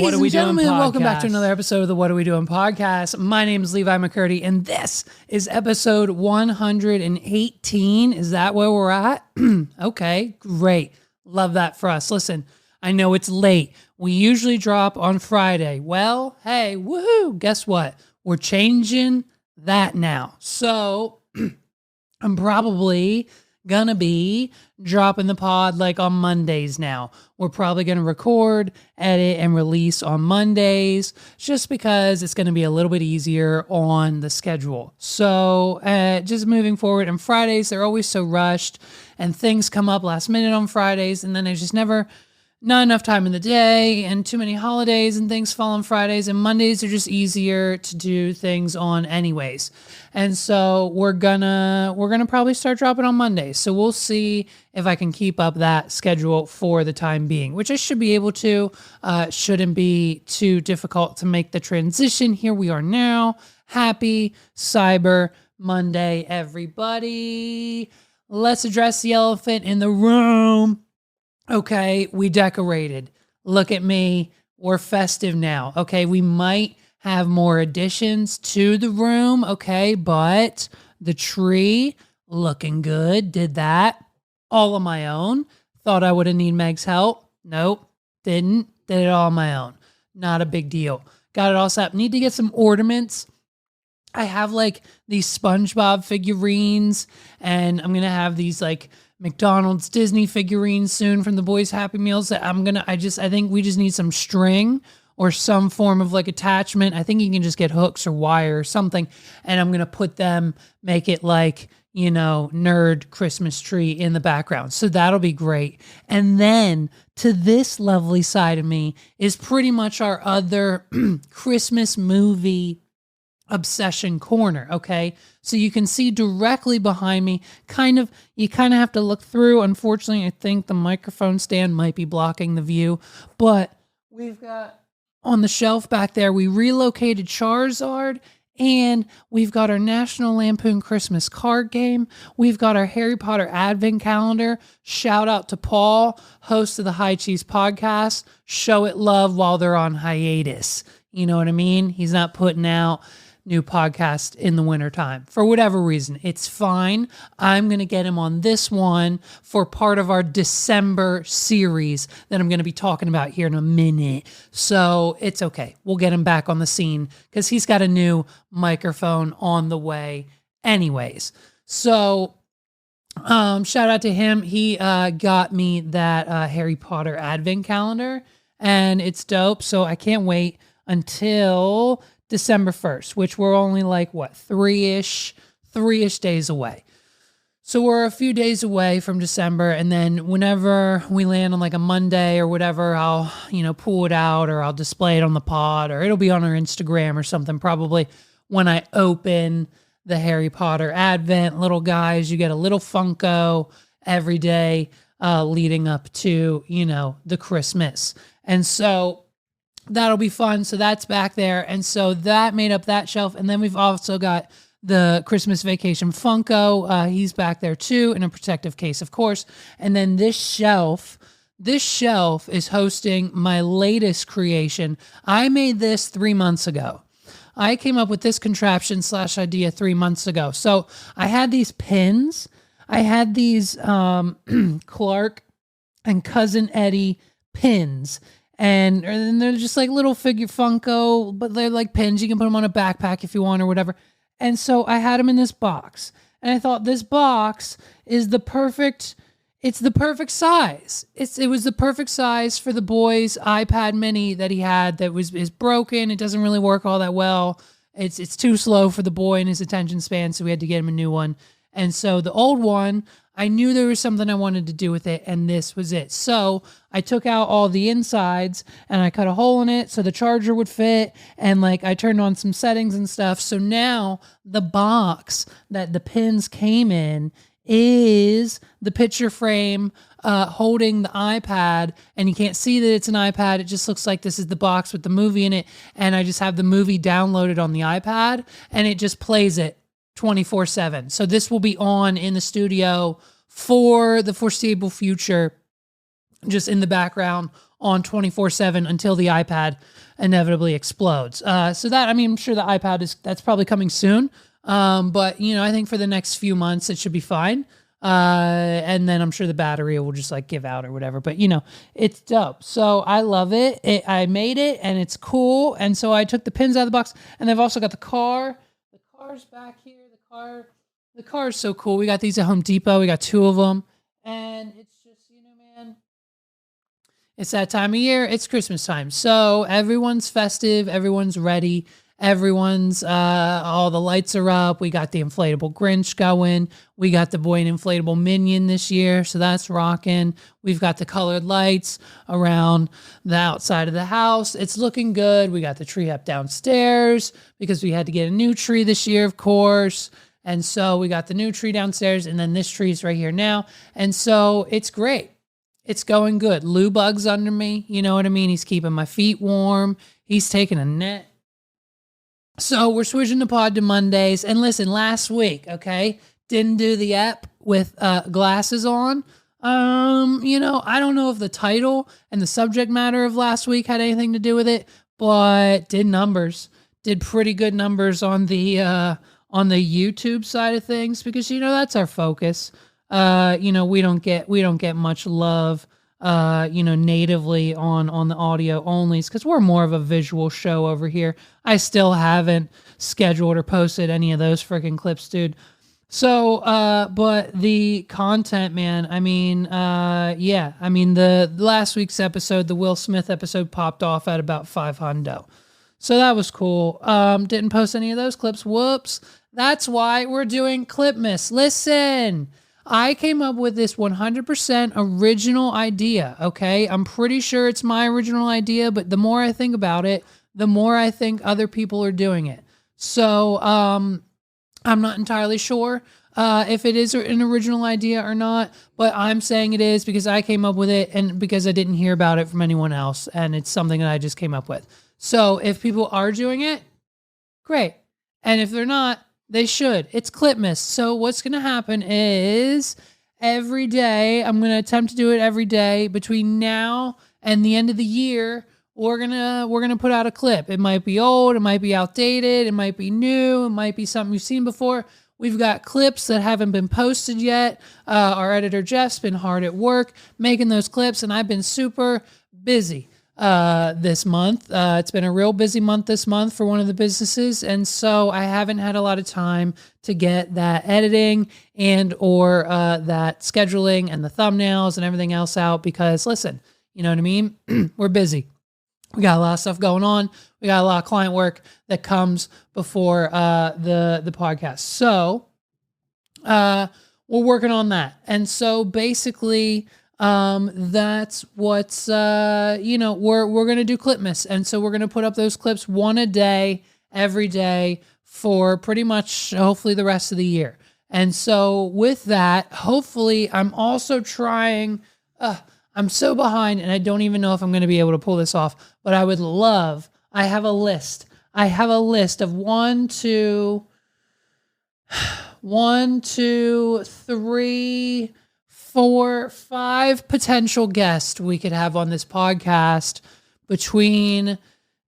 What Are We Doing podcast. Welcome back to another episode of the What Are We Doing podcast. My name is Levi McCurdy, and this is episode 118. Is that where we're at? Okay, great. Love that for us. Listen, I know it's late. We usually drop on Friday. Well, hey, woohoo, guess what? We're changing that now. So I'm probably gonna be dropping the pod like on Mondays now. We're probably gonna record, edit, and release on Mondays just because it's gonna be a little bit easier on the schedule. So just moving forward, and Fridays, they're always so rushed and things come up last minute on Fridays, and then there's just not enough time in the day and too many holidays and things fall on Fridays, and Mondays are just easier to do things on anyways. And so we're gonna probably start dropping on Mondays. So we'll see if I can keep up that schedule for the time being, which I should be able to. Shouldn't be too difficult to make the transition. Here we are now. Happy Cyber Monday, everybody. Let's address the elephant in the room. Okay, we decorated. Look at me. We're festive now. Okay, we might have more additions to the room. Okay, but the tree looking good. Did that all on my own. Thought I would have need Meg's help. Nope, didn't. Did it all on my own. Not a big deal. Got it all set up. Need to get some ornaments. I have like these SpongeBob figurines, and I'm gonna have these like McDonald's Disney figurines soon from the boys' Happy Meals that I think we just need some string or some form of like attachment. I think you can just get hooks or wire or something, and I'm going to put them, make it like, nerd Christmas tree in the background. So that'll be great. And then to this lovely side of me is pretty much our other Christmas movie obsession corner. Okay. So you can see directly behind me, you kind of have to look through. Unfortunately, I think the microphone stand might be blocking the view, but we've got on the shelf back there, we relocated Charizard, and we've got our National Lampoon Christmas card game. We've got our Harry Potter Advent calendar. Shout out to Paul, host of the High Cheese podcast. Show it love while they're on hiatus. You know what I mean? He's not putting out new podcast in the wintertime for whatever reason. It's fine. I'm going to get him on this one for part of our December series that I'm going to be talking about here in a minute. So it's okay. We'll get him back on the scene because he's got a new microphone on the way anyways. So shout out to him. He got me that Harry Potter Advent calendar, and it's dope. So I can't wait until December 1st, which we're only like, three-ish days away. So we're a few days away from December, and then whenever we land on like a Monday or whatever, I'll, pull it out, or I'll display it on the pod, or it'll be on our Instagram or something probably when I open the Harry Potter Advent. Little guys, you get a little Funko every day leading up to, the Christmas. And so that'll be fun. So that's back there. And so that made up that shelf. And then we've also got the Christmas Vacation Funko. He's back there too, in a protective case, of course. And then this shelf is hosting my latest creation. I made this 3 months ago. I came up with this contraption / idea 3 months ago. So I had these pins. I had these Clark and Cousin Eddie pins. And they're just like little figure Funko, but they're like pins. You can put them on a backpack if you want or whatever. And so I had them in this box. And I thought this box is the perfect size. It was the perfect size for the boy's iPad mini that he had that is broken. It doesn't really work all that well. It's too slow for the boy and his attention span, so we had to get him a new one. And so the old one, I knew there was something I wanted to do with it, and this was it. So I took out all the insides and I cut a hole in it so the charger would fit, and like I turned on some settings and stuff. So now the box that the pins came in is the picture frame holding the iPad, and you can't see that it's an iPad. It just looks like this is the box with the movie in it, and I just have the movie downloaded on the iPad, and it just plays it 24/7. So this will be on in the studio for the foreseeable future, just in the background on 24/7 until the iPad inevitably explodes. So that, I mean, I'm sure the iPad that's probably coming soon. But you know, I think for the next few months it should be fine. And then I'm sure the battery will just like give out or whatever, but you know, it's dope. So I love it. I made it and it's cool. And so I took the pins out of the box, and I've also got the car. The car's back here. The car is so cool. We got these at Home Depot. We got 2 of them, and it's just, you know, man, it's that time of year. It's Christmas time. So everyone's festive. Everyone's ready. Everyone's, all the lights are up. We got the inflatable Grinch going. We got the boy and inflatable Minion this year. So that's rocking. We've got the colored lights around the outside of the house. It's looking good. We got the tree up downstairs because we had to get a new tree this year, of course. And so we got the new tree downstairs, and then this tree's right here now. And so it's great. It's going good. Lou Bug's under me. You know what I mean? He's keeping my feet warm. He's taking a net. So we're switching the pod to Mondays. And listen, last week, okay, didn't do the ep with glasses on. You know, I don't know if the title and the subject matter of last week had anything to do with it, but did pretty good numbers on the YouTube side of things, because you know that's our focus. You know, we don't get much love you know, natively on the audio onlys, because we're more of a visual show over here. I still haven't scheduled or posted any of those freaking clips, dude. So, but the content, man, I mean, yeah, I mean, the last week's episode, the Will Smith episode, popped off at about 500. So that was cool. Didn't post any of those clips. Whoops. That's why we're doing Clipmas. Listen, I came up with this 100% original idea, okay? I'm pretty sure it's my original idea, but the more I think about it, the more I think other people are doing it. So I'm not entirely sure if it is an original idea or not, but I'm saying it is because I came up with it and because I didn't hear about it from anyone else, and it's something that I just came up with. So if people are doing it, great. And if they're not, they should. It's Clipmas. So what's going to happen is every day, I'm going to attempt to do it every day between now and the end of the year. We're going to put out a clip. It might be old, it might be outdated, it might be new, it might be something you've seen before. We've got clips that haven't been posted yet. Our editor Jeff's been hard at work making those clips, and I've been super busy this month. It's been a real busy month this month for one of the businesses. And so I haven't had a lot of time to get that editing and or that scheduling and the thumbnails and everything else out, because listen, you know what I mean? We're busy. We got a lot of stuff going on. We got a lot of client work that comes before the podcast. So we're working on that. And so basically, that's what's, you know, we're going to do Clipmas. And so we're going to put up those clips one a day, every day for pretty much hopefully the rest of the year. And so with that, hopefully I'm also trying, I'm so behind and I don't even know if I'm going to be able to pull this off, but I would love, I have a list of 1, 2, 3, 4, 5 potential guests we could have on this podcast between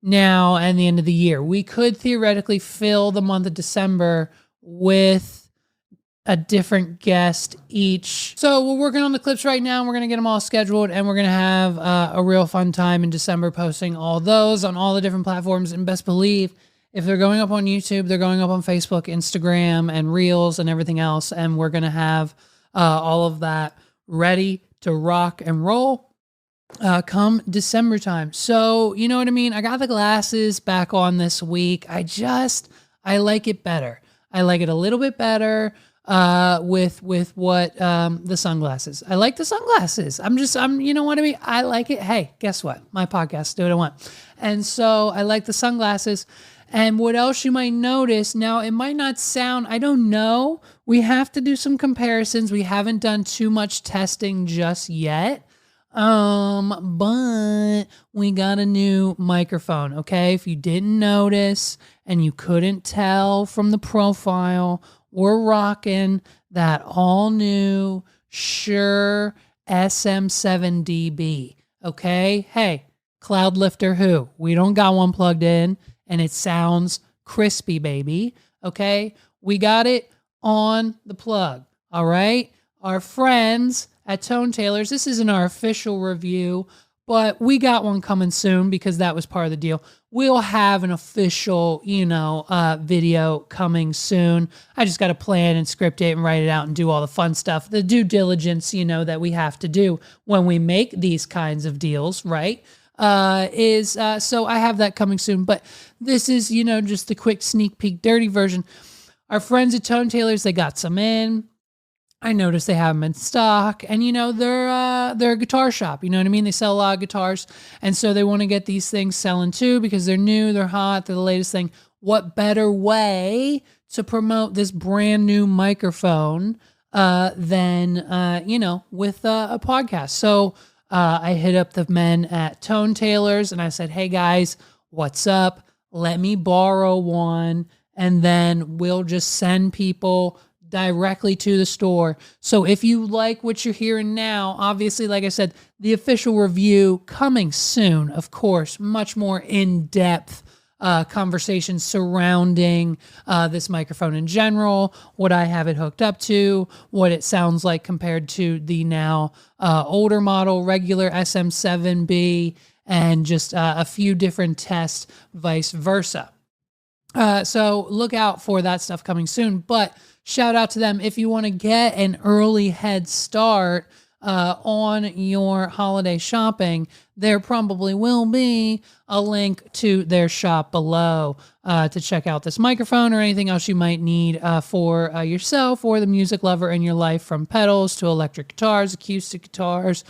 now and the end of the year. We could theoretically fill the month of December with a different guest each. So we're working on the clips right now. We're going to get them all scheduled, and we're going to have a real fun time in December posting all those on all the different platforms. And best believe, if they're going up on YouTube, they're going up on Facebook, Instagram, and Reels and everything else. And we're going to have all of that ready to rock and roll come December time. So, you know what I mean? I got the glasses back on this week. I like it better. I like it a little bit better with what the sunglasses. I like the sunglasses. I'm you know what I mean? I like it. Hey, guess what? My podcast, do what I want. And so I like the sunglasses. And what else you might notice, now it might not sound, I don't know. We have to do some comparisons. We haven't done too much testing just yet. But we got a new microphone, okay? If you didn't notice and you couldn't tell from the profile, we're rocking that all new Shure SM7DB. Okay. Hey, cloud lifter who? We don't got one plugged in and it sounds crispy, baby. Okay. We got it on the plug. All right. Our friends at Tone Tailors, this isn't our official review, but we got one coming soon because that was part of the deal. We'll have an official, video coming soon. I just got to plan and script it and write it out and do all the fun stuff, the due diligence, that we have to do when we make these kinds of deals, right? So I have that coming soon, but this is, just the quick sneak peek, dirty version. Our friends at Tone Tailors, they got some in. I noticed they have them in stock, and they're a guitar shop. You know what I mean? They sell a lot of guitars, and so they want to get these things selling too because they're new, they're hot, they're the latest thing. What better way to promote this brand new microphone than with a podcast? So I hit up the men at Tone Tailors, and I said, "Hey guys, what's up? Let me borrow one, and then we'll just send people directly to the store." So if you like what you're hearing now, obviously, like I said, the official review coming soon, of course, much more in-depth conversation surrounding this microphone in general, what I have it hooked up to, what it sounds like compared to the now older model, regular SM7B, and just a few different tests, vice versa. So look out for that stuff coming soon, but shout out to them if you want to get an early head start on your holiday shopping. There probably will be a link to their shop below to check out this microphone or anything else you might need for yourself or the music lover in your life, from pedals to electric guitars, acoustic guitars,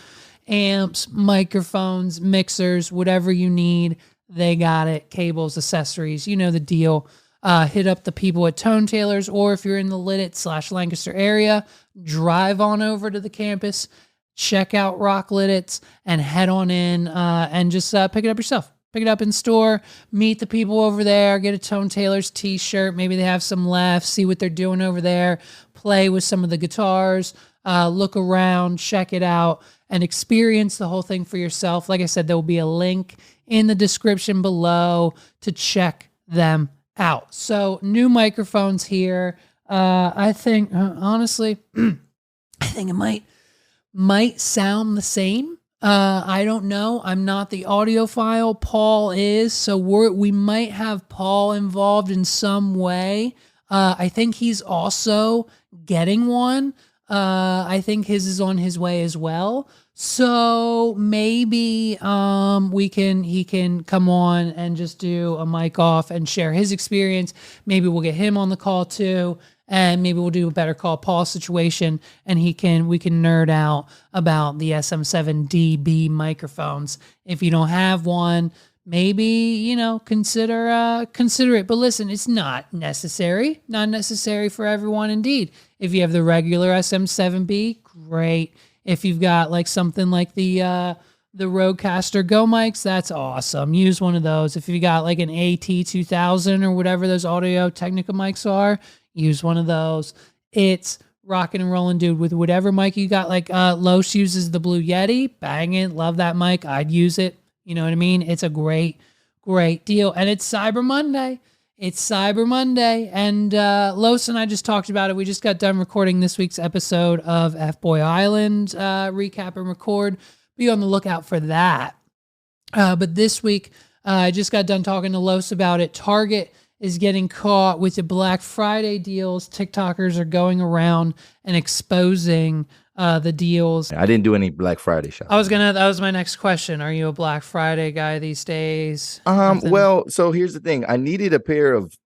amps, microphones, mixers, whatever you need. They got it. Cables, accessories, you know the deal. Hit up the people at Tone Tailors, or if you're in the Lidditz/Lancaster area, drive on over to the campus, check out Rock Lidditz, and head on in and just pick it up yourself. Pick it up in store, meet the people over there, get a Tone Tailors t-shirt. Maybe they have some left, see what they're doing over there, play with some of the guitars, look around, check it out, and experience the whole thing for yourself. Like I said, there will be a link in the description below to check them out. So new microphones here. I think honestly, I think it might sound the same. I don't know. I'm not the audiophile. Paul is, so we might have Paul involved in some way. I think he's also getting one. I think his is on his way as well. So maybe he can come on and just do a mic off and share his experience. Maybe we'll get him on the call too, and maybe we'll do a Better Call Paul situation, and we can nerd out about the SM7DB microphones. If you don't have one, maybe consider it. But listen, it's not necessary for everyone. Indeed, if you have the regular SM7B, great. If you've got like something like the Rodecaster Go mics, that's awesome. Use one of those. If you got like an AT2000 or whatever those Audio-Technica mics are, use one of those. It's rocking and rolling, dude, with whatever mic you got. Like Los uses the Blue Yeti. Bang it. Love that mic. I'd use it. You know what I mean? It's a great deal. And it's Cyber Monday. And Los and I just talked about it. We just got done recording this week's episode of F-Boy Island recap and record. Be on the lookout for that. But this week, I just got done talking to Los about it. Target is getting caught with the Black Friday deals. TikTokers are going around and exposing the deals. I didn't do any Black Friday shopping. That was my next question. Are you a Black Friday guy these days? Well, so here's the thing. I needed a pair of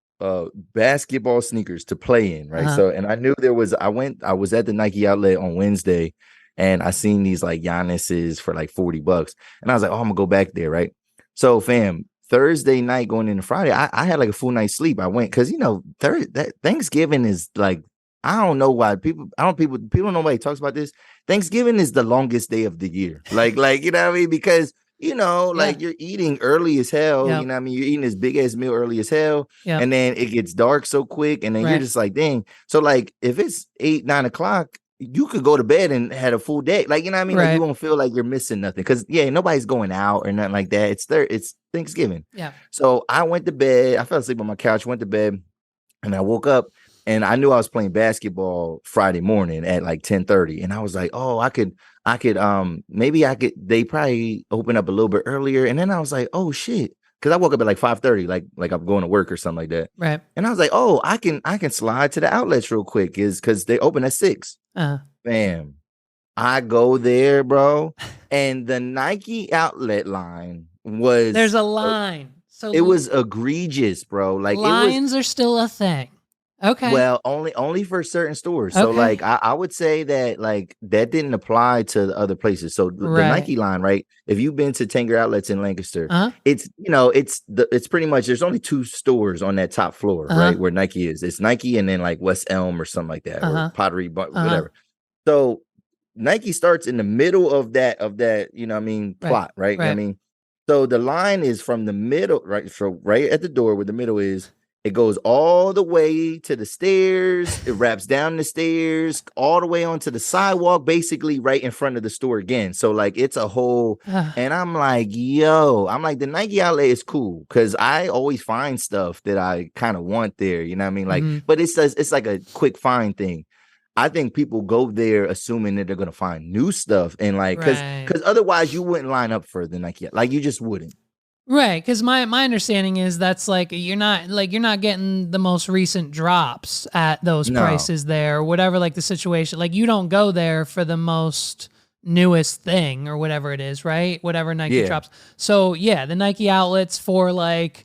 basketball sneakers to play in, right? So, and I knew I was at the Nike outlet on Wednesday, and I seen these like Giannis's for like $40. And I was like, oh, I'm gonna go back there, right? So fam, Thursday night going into Friday, I had like a full night's sleep. I went because Thanksgiving is like, I don't know why people don't know why he talks about this. Thanksgiving is the longest day of the year. Like, you know what I mean? Because, like you're eating early as hell. Yep. You know what I mean? You're eating this big ass meal early as hell. Yep. And then it gets dark so quick. And then you're just like, dang. So like if it's 8, 9 o'clock, you could go to bed and had a full day. Like, you know what I mean? Like, you Right. won't feel like you're missing nothing. Because, yeah, nobody's going out or nothing like that. It's Thanksgiving. Yeah. So I went to bed. I fell asleep on my couch, went to bed, and I woke up and I knew I was playing basketball Friday morning at like 10:30. And I was like, oh, maybe I could, they probably open up a little bit earlier. And then I was like, oh shit. Cause I woke up at like 5:30, like I'm going to work or something like that. Right. And I was like, oh, I can slide to the outlets real quick, is because they open at 6. Bam. I go there, bro. And the Nike outlet line there's a line. So it was egregious, bro. Like lines are still a thing. Okay. Well, only for certain stores. So like I would say that like that didn't apply to the other places. So the Nike line, right? If you've been to Tanger outlets in Lancaster, it's it's pretty much there's only 2 stores on that top floor, right? Where Nike is. It's Nike and then like West Elm or something like that, or Pottery, whatever. So Nike starts in the middle of that, you know what I mean, plot, right? You know what I mean, so the line is from the middle, right? So right at the door where the middle is. It goes all the way to the stairs. It wraps down the stairs, all the way onto the sidewalk, basically right in front of the store again. So like it's a whole, and I'm like, the Nike outlet is cool because I always find stuff that I kind of want there. You know what I mean? Like, but it's like a quick find thing. I think people go there assuming that they're gonna find new stuff, and like because otherwise you wouldn't line up for the Nike, like you just wouldn't. Right, because my understanding is that's like you're not getting the most recent drops at those prices there, or whatever, like the situation. Like you don't go there for the most newest thing or whatever it is, right? Whatever Nike drops. So yeah, the Nike outlets for like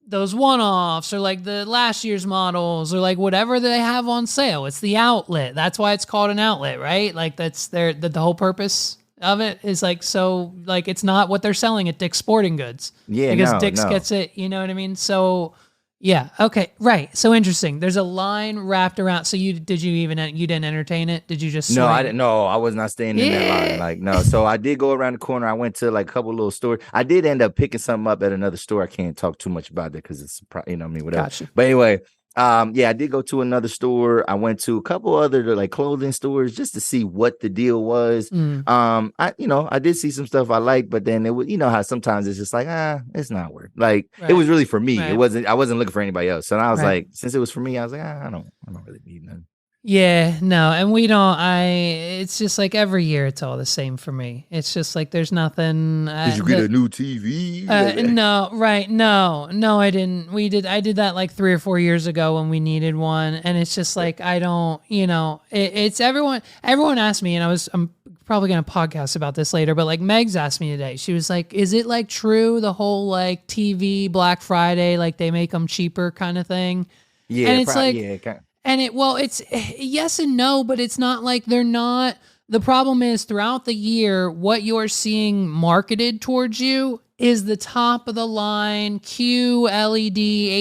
those one-offs or like the last year's models or like whatever they have on sale. It's the outlet. That's why it's called an outlet, right? Like that's the whole purpose of it is like, so like it's not what they're selling at Dick's Sporting Goods. Yeah, because Dick's gets it, you know what I mean? So yeah, okay, right. So interesting. There's a line wrapped around. So you didn't entertain it? Did you just No, I didn't. No, I was not staying in that line. Like no. So I did go around the corner. I went to like a couple little stores. I did end up picking something up at another store. I can't talk too much about that because it's you know what I mean, whatever. Gotcha. But anyway. Yeah, I did go to another store. I went to a couple other like clothing stores just to see what the deal was. I did see some stuff I liked, but then it was, you know how sometimes it's just like, it's not worth. Like it was really for me. It wasn't. I wasn't looking for anybody else. So I was like, since it was for me, I was like, I don't really need none. Yeah, no, and we don't. It's just like every year, it's all the same for me. It's just like there's nothing. Did you get a new TV? No, right? No, I didn't. I did that like 3 or 4 years ago when we needed one, and it's just like I don't. You know, it's everyone. Everyone asked me, and I'm probably gonna podcast about this later, but like Meg's asked me today. She was like, "Is it like true the whole like TV Black Friday, like they make them cheaper kind of thing?" Yeah, and it's like. Yeah, and it's yes and no, but it's not like they're not. The problem is throughout the year, what you're seeing marketed towards you is the top of the line Q, LED,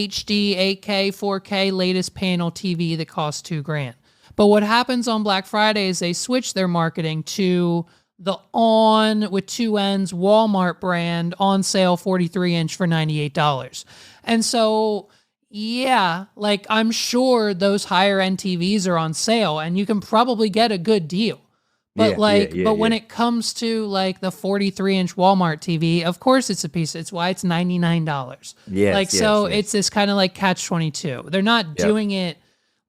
HD, 8K, 4K latest panel TV that costs $2,000. But what happens on Black Friday is they switch their marketing to the on with 2 N's Walmart brand on sale 43-inch for $98. And so yeah, like I'm sure those higher end TVs are on sale and you can probably get a good deal. But when it comes to like the 43-inch Walmart TV, of course it's a piece. It's why it's $99. Yes, it's this kind of like catch-22. They're not doing it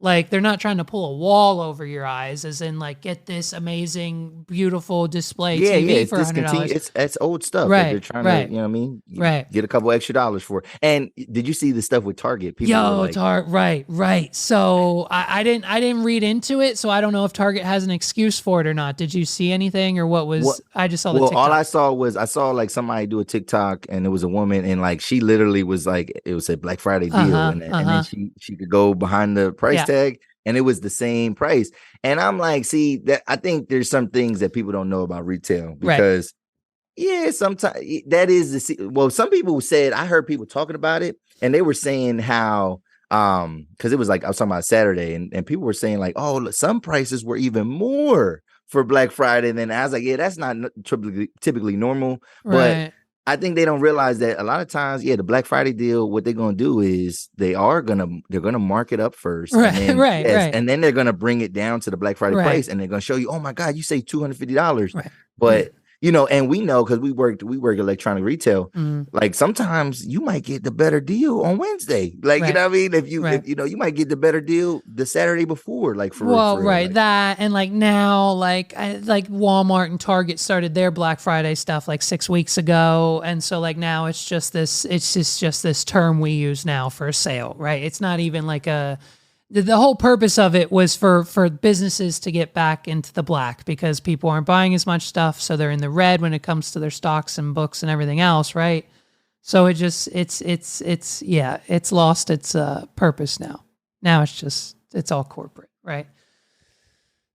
like they're not trying to pull a wall over your eyes, as in like get this amazing, beautiful display TV for $100. It's old stuff. Right, they're trying to, you know what I mean? Get a couple extra dollars for it. And did you see the stuff with Target? People right. So I didn't read into it, so I don't know if Target has an excuse for it or not. Did you see anything or what was? I just saw the TikTok. All I saw like somebody do a TikTok and it was a woman and like she literally was like it was a Black Friday deal and then she could go behind the price tag. And it was the same price. And I'm like, see, that I think there's some things that people don't know about retail because sometimes that is some people said, I heard people talking about it and they were saying how because it was like I was talking about Saturday and people were saying like, oh, some prices were even more for Black Friday. And then I was like, yeah, that's not typically normal. But I think they don't realize that a lot of times, the Black Friday deal, what they're gonna do is they're gonna mark it up first, and Right, then right. and then they're gonna bring it down to the Black Friday Right. price, and they're gonna show you, oh my God, you say $250. Right. But and we know because we work electronic retail. Mm. Like sometimes you might get the better deal on Wednesday. Like, you know what I mean? If you might get the better deal the Saturday before, like for real. Right. Like, That, and like now, like Walmart and Target started their Black Friday stuff like 6 weeks ago. And so like now it's just this term we use now for a sale, right? It's not even like the whole purpose of it was for businesses to get back into the black because people aren't buying as much stuff. So they're in the red when it comes to their stocks and books and everything else. Right. So it just, it's lost its purpose now. Now it's all corporate. Right.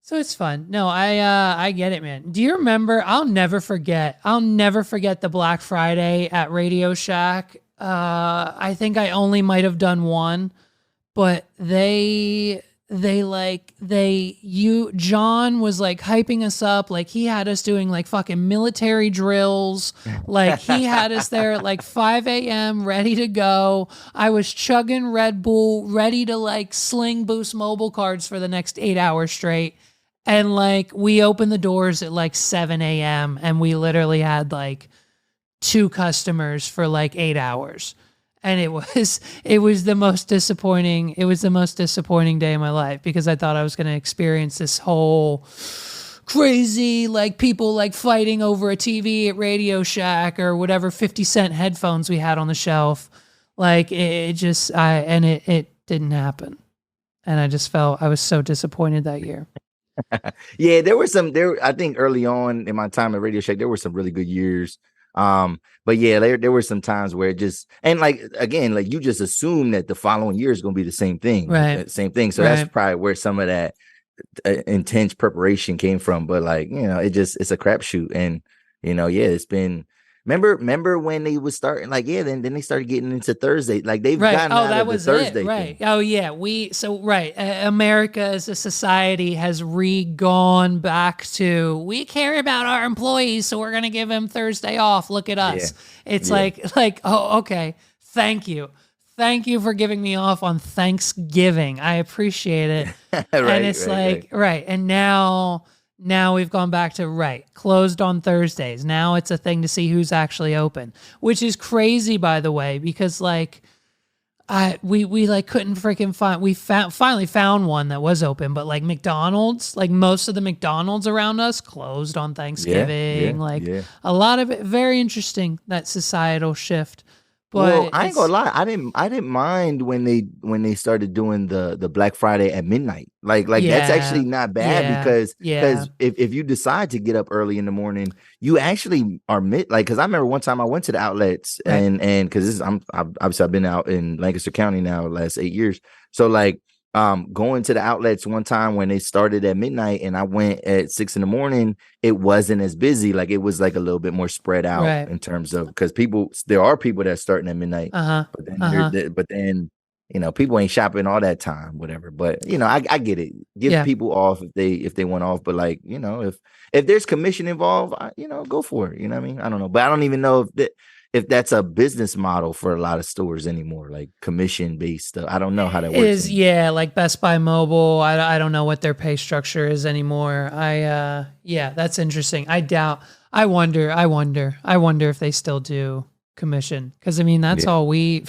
So it's fun. No, I get it, man. Do you remember? I'll never forget the Black Friday at Radio Shack. I think I only might have done one, but John was like hyping us up. Like he had us doing like fucking military drills. Like he had us there at like 5 a.m. ready to go. I was chugging Red Bull, ready to like sling Boost Mobile cards for the next 8 hours straight. And like we opened the doors at like 7 a.m. and we literally had like 2 customers for like 8 hours. And it was the most disappointing day of my life because I thought I was going to experience this whole crazy, like people like fighting over a TV at Radio Shack or whatever 50-cent headphones we had on the shelf. Like it didn't happen. And I just felt I was so disappointed that year. Yeah, I think early on in my time at Radio Shack, there were some really good years. But yeah, there were some times where it just, and like, again, like you just assume that the following year is going to be the same thing. Right. Same thing. So that's probably where some of that intense preparation came from. But like, it's a crapshoot. And, it's been, remember when they was starting, like, then they started getting into Thursday. Like they've gotten out of the Thursday right. thing. Oh yeah. America as a society has gone back to, we care about our employees, so we're going to give them Thursday off. Look at us. Yeah. It's like, oh, okay. Thank you for giving me off on Thanksgiving. I appreciate it. And it's right. And now we've gone back to closed on Thursdays. Now it's a thing to see who's actually open, which is crazy, by the way, because like we couldn't freaking find. We finally found one that was open, but like McDonald's, like most of the McDonald's around us closed on Thanksgiving. A lot of it. Very interesting, that societal shift. But I ain't gonna lie, I didn't mind when they started doing the Black Friday at midnight. Like that's actually not bad because if you decide to get up early in the morning, you actually are because I remember one time I went to the outlets and because I've been out in Lancaster County now the last 8 years. So like going to the outlets one time when they started at midnight and I went at 6 a.m, it wasn't as busy. Like it was like a little bit more spread out in terms of, because there are people that are starting at midnight, but then people ain't shopping all that time, whatever. But I get it. Give people off if they want off. But like if there's commission involved, go for it. You know what I mean? I don't know, but I don't even know if that's a business model for a lot of stores anymore, like commission based stuff. I don't know how that works. Like Best Buy Mobile. I don't know what their pay structure is anymore. That's interesting. I wonder if they still do commission. Cause I mean, that's all we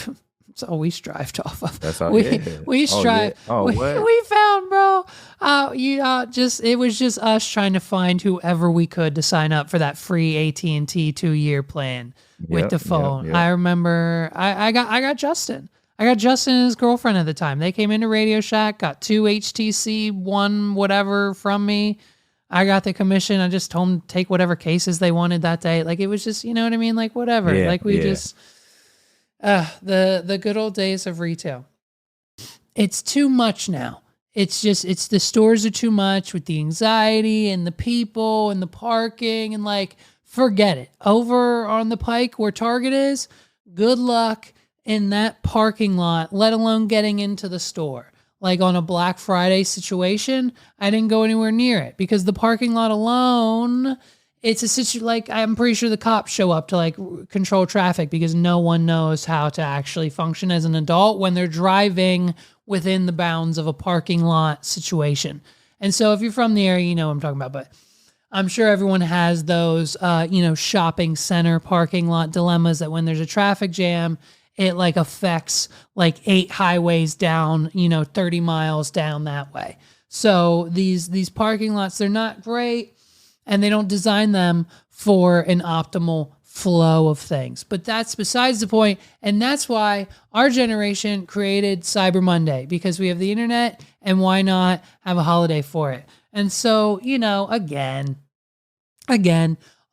strived off of. That's all we strive. We found, bro. It was just us trying to find whoever we could to sign up for that free AT&T 2-year plan with the phone. I remember I got Justin. I got Justin and his girlfriend at the time. They came into Radio Shack, got 2 HTC, 1 whatever from me. I got the commission. I just told them to take whatever cases they wanted that day. Like it was just, you know what I mean? Like whatever. Just the good old days of retail. It's too much now. It's the stores are too much with the anxiety and the people and the parking and like, forget it. Over on the Pike where Target is, good luck in that parking lot, let alone getting into the store. Like on a Black Friday situation, I didn't go anywhere near it because the parking lot alone it's a situation like I'm pretty sure the cops show up to like control traffic because no one knows how to actually function as an adult when they're driving within the bounds of a parking lot situation. And so if you're from the area, you know what I'm talking about, but I'm sure everyone has those, shopping center parking lot dilemmas that when there's a traffic jam, it like affects like 8 highways down, 30 miles down that way. So these parking lots, they're not great and they don't design them for an optimal flow of things. But that's besides the point. And that's why our generation created Cyber Monday, because we have the internet and why not have a holiday for it? And so, again,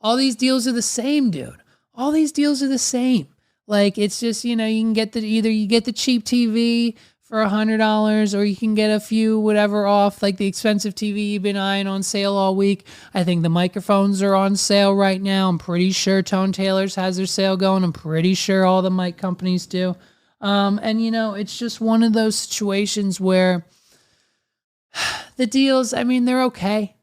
all these deals are the same, dude. All these deals are the same. Like, it's just, you can get either you get the cheap TV for $100 or you can get a few whatever off, like the expensive TV you've been eyeing on sale all week. I think the microphones are on sale right now. I'm pretty sure Tone Taylor's has their sale going. I'm pretty sure all the mic companies do. It's just one of those situations where the deals, they're okay.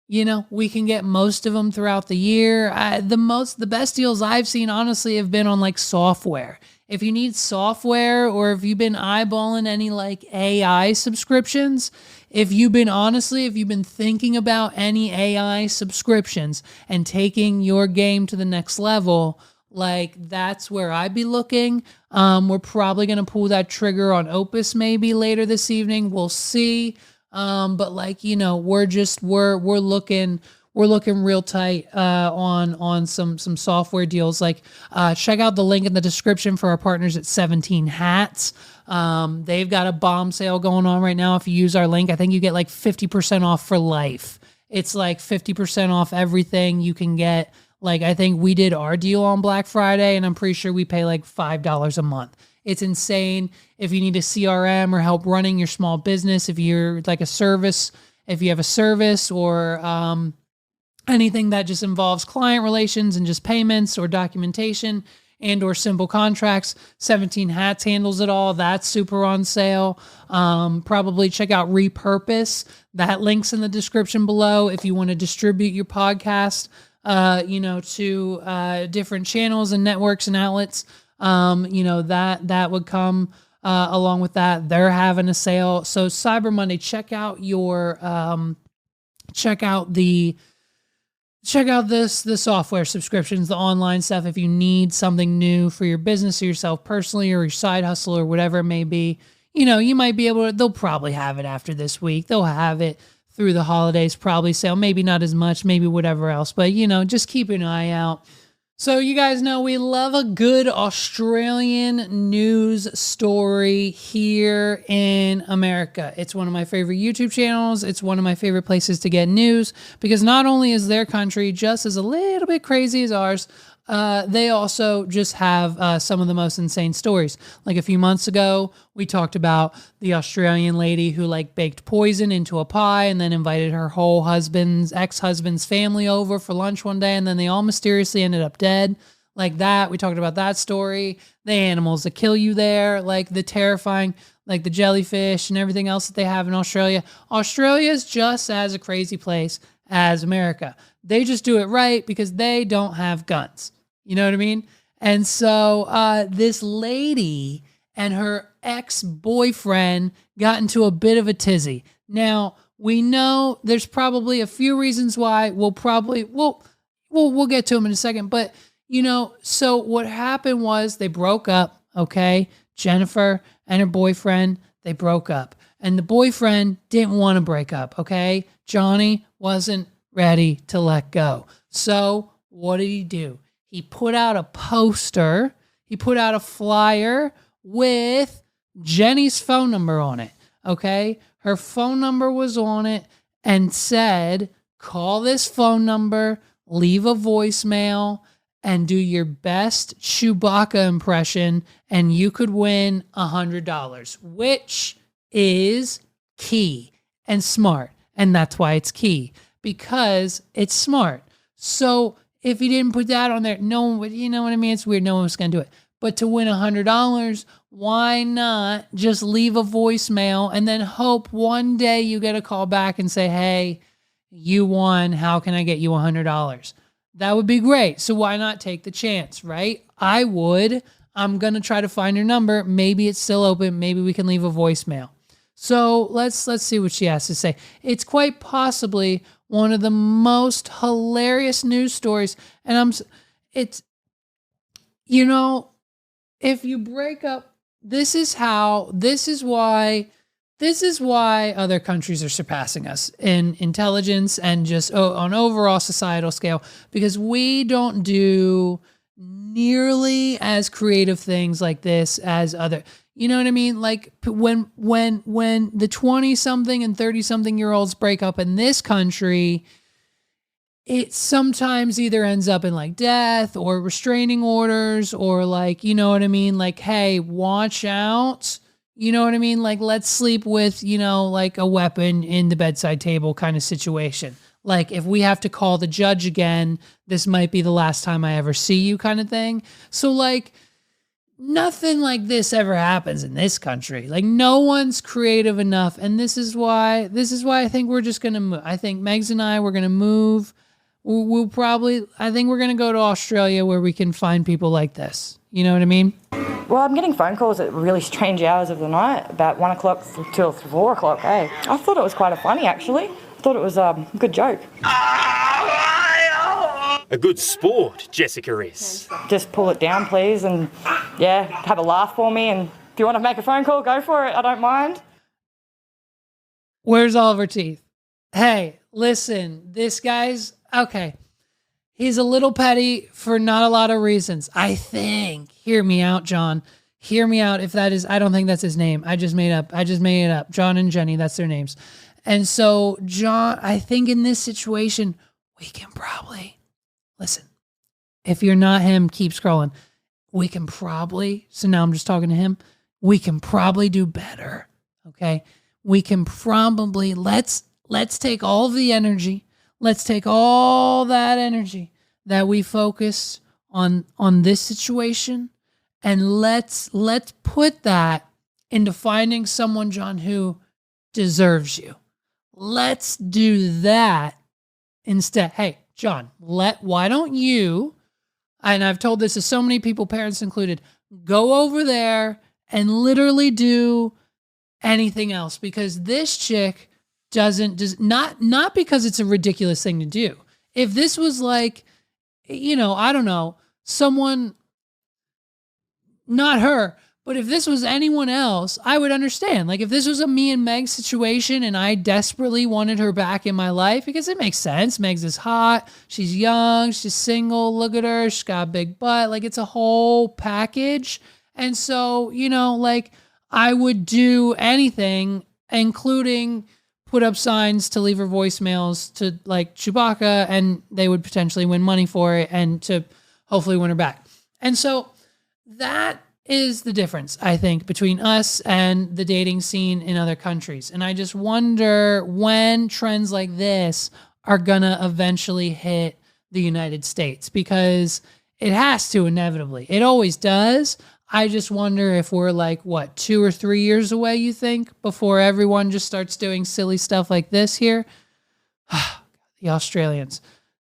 We can get most of them throughout the year. The best deals I've seen, honestly, have been on like software. If you need software or if you've been eyeballing any like AI subscriptions, if you've been thinking about any AI subscriptions and taking your game to the next level, like that's where I'd be looking. We're probably going to pull that trigger on Opus maybe later this evening. We'll see. But we're looking real tight on some software deals. Like check out the link in the description for our partners at 17 Hats. They've got a bomb sale going on right now. If you use our link, I think you get like 50% off for life. It's like 50% off everything you can get. Like, I think we did our deal on Black Friday and I'm pretty sure we pay like $5 a month. It's insane. If you need a CRM or help running your small business, if you're like if you have a service or anything that just involves client relations and just payments or documentation and or simple contracts, 17 Hats handles it all. That's super on sale. Probably check out Repurpose. That link's in the description below if you want to distribute your podcast, to different channels and networks and outlets. That would come along with that. They're having a sale. So Cyber Monday, check out the software subscriptions, the online stuff. If you need something new for your business or yourself personally or your side hustle or whatever it may be, you might be able to, they'll probably have it after this week. They'll have it through the holidays, probably sale, maybe not as much, maybe whatever else, but just keep an eye out. So you guys know we love a good Australian news story here in America. It's one of my favorite YouTube channels. It's one of my favorite places to get news because not only is their country just as a little bit crazy as ours, they also just have some of the most insane stories. Like a few months ago, we talked about the Australian lady who like baked poison into a pie and then invited her whole ex-husband's family over for lunch one day, and then they all mysteriously ended up dead. Like that, we talked about that story. The animals that kill you there, like the terrifying, like the jellyfish and everything else that they have in Australia. Australia is just as a crazy place as America. They just do it right because they don't have guns. You know what I mean? And so this lady and her ex-boyfriend got into a bit of a tizzy. Now, we know there's probably a few reasons why. We'll get to them in a second. But, so what happened was they broke up, okay? Jennifer and her boyfriend, they broke up. And the boyfriend didn't want to break up, okay? Johnny wasn't ready to let go. So what did he do? He put out a poster. He put out a flyer with Jenny's phone number on it. Okay. Her phone number was on it and said, call this phone number, leave a voicemail, and do your best Chewbacca impression, and you could win $100, which is key and smart. And that's why it's key, because it's smart. So if he didn't put that on there, no one would, you know what I mean? It's weird. No one was going to do it. But to win $100, why not just leave a voicemail and then hope one day you get a call back and say, hey, you won. How can I get you $100? That would be great. So why not take the chance, right? I would. I'm going to try to find her number. Maybe it's still open. Maybe we can leave a voicemail. So let's see what she has to say. It's quite possibly one of the most hilarious news stories. And it's, you know, if you break up, this is why other countries are surpassing us in intelligence and just on overall societal scale, because we don't do nearly as creative things like this as other, you know what I mean? Like when the 20 something and 30 something year olds break up in this country, it sometimes either ends up in like death or restraining orders or like, you know what I mean? Like, hey, watch out. You know what I mean? Like, let's sleep with, you know, like a weapon in the bedside table kind of situation. Like, if we have to call the judge again, this might be the last time I ever see you kind of thing. So like, nothing like this ever happens in this country. Like, no one's creative enough. And this is why I think we're just going to move. I think Megs and I, we're going to move. I think we're going to go to Australia where we can find people like this. You know what I mean? Well, I'm getting phone calls at really strange hours of the night, about 1 o'clock till 4 o'clock, eh? I thought it was quite funny, actually. I thought it was a good joke. A good sport, Jessica is. Just pull it down, please, and, yeah, have a laugh for me, and if you want to make a phone call, go for it. I don't mind. Where's all of her teeth? Hey, listen, this guy's, okay. He's a little petty for not a lot of reasons. I think. Hear me out, John. Hear me out. If that is, I don't think that's his name. I just made it up. John and Jenny, that's their names. And so, John, I think in this situation, we can probably, listen, if you're not him, keep scrolling. We can probably, so now I'm just talking to him, we can probably do better, okay? We can probably, let's take all of the energy. Let's take all that energy that we focus on this situation, and let's put that into finding someone, John, who deserves you. Let's do that instead. Hey, John, why don't you, and I've told this to so many people, parents included, go over there and literally do anything else, because this chick does not because it's a ridiculous thing to do. If this was like, you know, I don't know, someone, not her, but if this was anyone else, I would understand. Like if this was a me and Meg situation and I desperately wanted her back in my life, because it makes sense. Meg's is hot. She's young. She's single. Look at her. She's got a big butt. Like it's a whole package. And so, you know, like I would do anything, including put up signs to leave her voicemails to like Chewbacca, and they would potentially win money for it and to hopefully win her back. And so that is the difference, I think, between us and the dating scene in other countries. And I just wonder when trends like this are gonna eventually hit the United States, because it has to inevitably. It always does. I just wonder if we're like, what, 2 or 3 years away, you think, before everyone just starts doing silly stuff like this here? The Australians.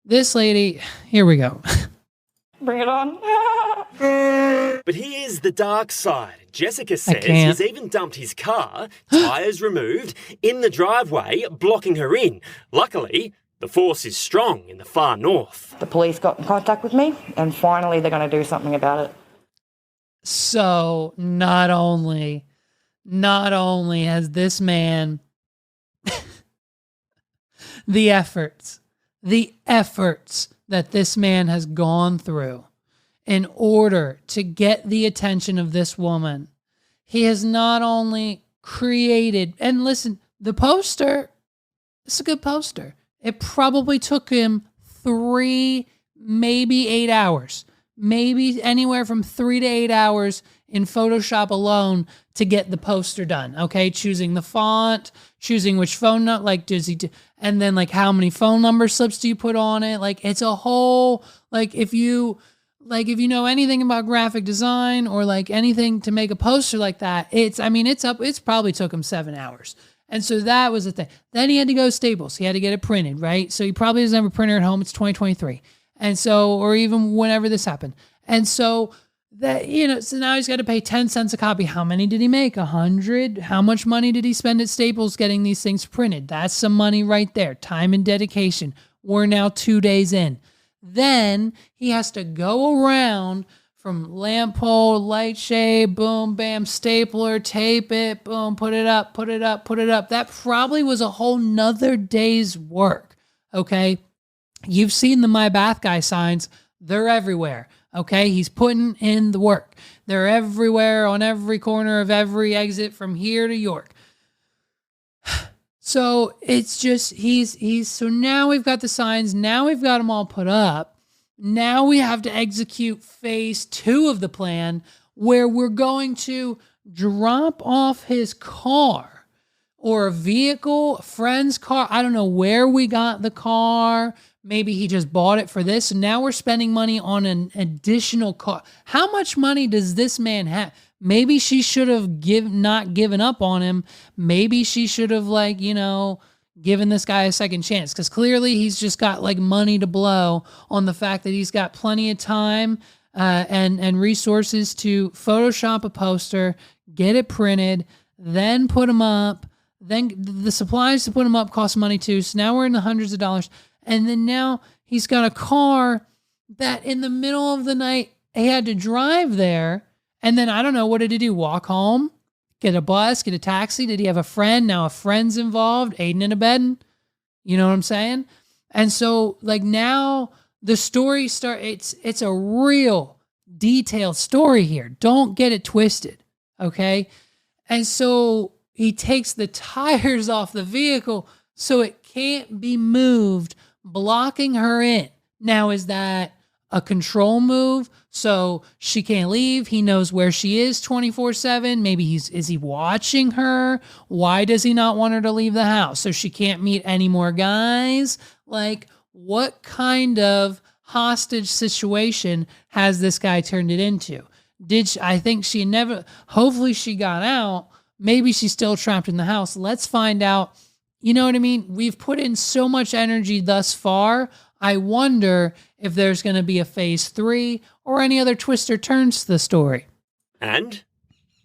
This lady, here we go. Bring it on. But here's the dark side. Jessica says he's even dumped his car, tyres removed, in the driveway, blocking her in. Luckily, the force is strong in the far north. The police got in contact with me, and finally they're going to do something about it. So not only has this man the efforts that this man has gone through in order to get the attention of this woman, he has not only created, and listen, the poster, it's a good poster. It probably took him 3, maybe 8 hours. Maybe anywhere from 3 to 8 hours in Photoshop alone to get the poster done. Okay, choosing the font, choosing which phone number, like does he do, and then like how many phone number slips do you put on it? Like it's a whole, like if you know anything about graphic design or like anything to make a poster like that, it's probably took him 7 hours. And so that was the thing. Then he had to go to Staples. He had to get it printed, right? So he probably doesn't have a printer at home. It's 2023. And so, or even whenever this happened. And so that, so now he's got to pay 10 cents a copy. How many did he make? 100? How much money did he spend at Staples getting these things printed? That's some money right there. Time and dedication. We're now 2 days in. Then he has to go around from lamp pole, light shade, boom, bam, stapler, tape it, boom, put it up, put it up, put it up. That probably was a whole nother day's work, okay? You've seen the My Bath Guy signs. They're everywhere, okay? He's putting in the work. They're everywhere on every corner of every exit from here to York. So it's just, so now we've got the signs. Now we've got them all put up. Now we have to execute phase 2 of the plan, where we're going to drop off his car or a vehicle, a friend's car. I don't know where we got the car. Maybe he just bought it for this. And now we're spending money on an additional car. How much money does this man have? Maybe she should have not given up on him. Maybe she should have, given this guy a second chance, because clearly he's just got money to blow on the fact that he's got plenty of time and resources to Photoshop a poster, get it printed, then put them up. Then the supplies to put them up cost money too. So now we're in the hundreds of dollars. And then now he's got a car that in the middle of the night he had to drive there. And then I don't know, what did he do? Walk home? Get a bus, get a taxi? Did he have a friend? Now a friend's involved, aiding and abetting. You know what I'm saying? And so now the story it's a real detailed story here. Don't get it twisted, okay? And so he takes the tires off the vehicle so it can't be moved, blocking her in. Now, is that a control move so she can't leave? He knows where she is 24/7. Maybe is he watching her? Why does he not want her to leave the house? So she can't meet any more guys? What kind of hostage situation has this guy turned it into? I think hopefully she got out. Maybe she's still trapped in the house. Let's find out. You know what I mean? We've put in so much energy thus far. I wonder if there's going to be a phase 3 or any other twists or turns to the story. And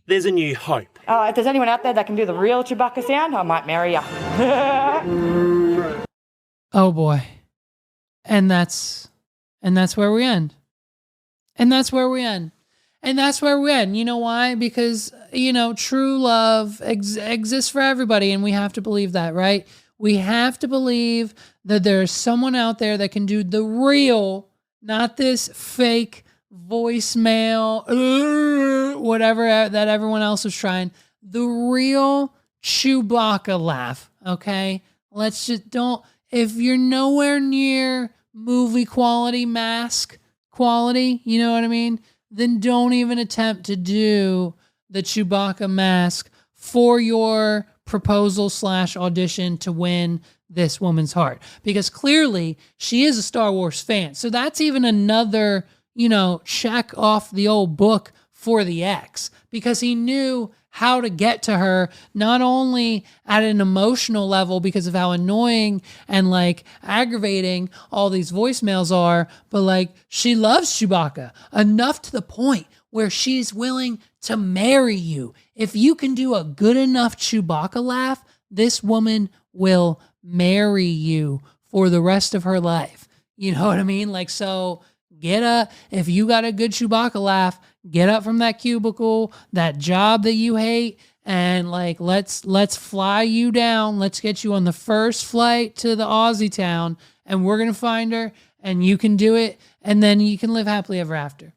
there's a new hope. If there's anyone out there that can do the real Chewbacca sound, I might marry you. Oh boy. And that's where we end. And that's where we end. And that's where we end. You know why? Because, true love exists for everybody, and we have to believe that, right? We have to believe that there's someone out there that can do the real, not this fake voicemail, whatever that everyone else is trying, the real Chewbacca laugh, okay? Let's just if you're nowhere near movie quality, mask quality, you know what I mean? Then don't even attempt to do the Chewbacca mask for your proposal / audition to win this woman's heart, because clearly she is a Star Wars fan. So that's even another, check off the old book for the ex, because he knew how to get to her, not only at an emotional level because of how annoying and aggravating all these voicemails are, but she loves Chewbacca enough to the point where she's willing to marry you. If you can do a good enough Chewbacca laugh, this woman will marry you for the rest of her life. You know what I mean? So get up. If you got a good Chewbacca laugh, get up from that cubicle, that job that you hate, and let's fly you down. Let's get you on the first flight to the Aussie town, and we're going to find her, and you can do it, and then you can live happily ever after.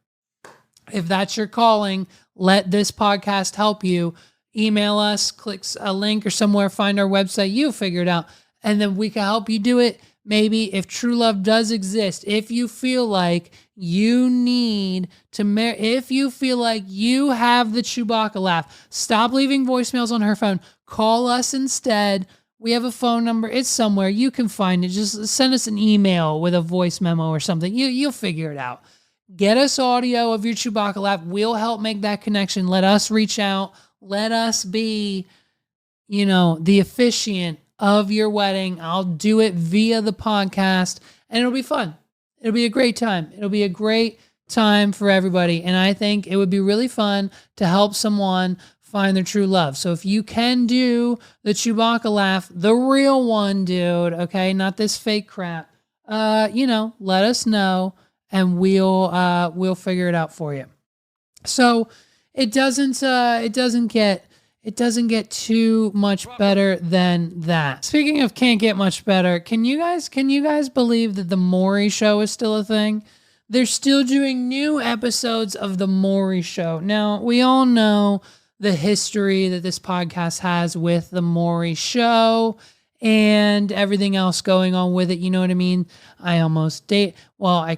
If that's your calling, let this podcast help you. Email us, click a link or somewhere, find our website. You'll figure it out. And then we can help you do it. Maybe if true love does exist, if you feel like you need to marry, if you feel like you have the Chewbacca laugh, stop leaving voicemails on her phone. Call us instead. We have a phone number. It's somewhere. You can find it. Just send us an email with a voice memo or something. You'll figure it out. Get us audio of your Chewbacca laugh. We'll help make that connection. Let us reach out. Let us be, the officiant of your wedding. I'll do it via the podcast, and it'll be fun. It'll be a great time. It'll be a great time for everybody. And I think it would be really fun to help someone find their true love. So if you can do the Chewbacca laugh, the real one, dude, okay, not this fake crap, let us know and we'll figure it out for you. So it doesn't get too much better than that. Speaking of can't get much better, can you guys believe that the Maury Show is still a thing? They're still doing new episodes of the Maury Show. Now, we all know the history that this podcast has with the Maury Show and everything else going on with it. You know what I mean? I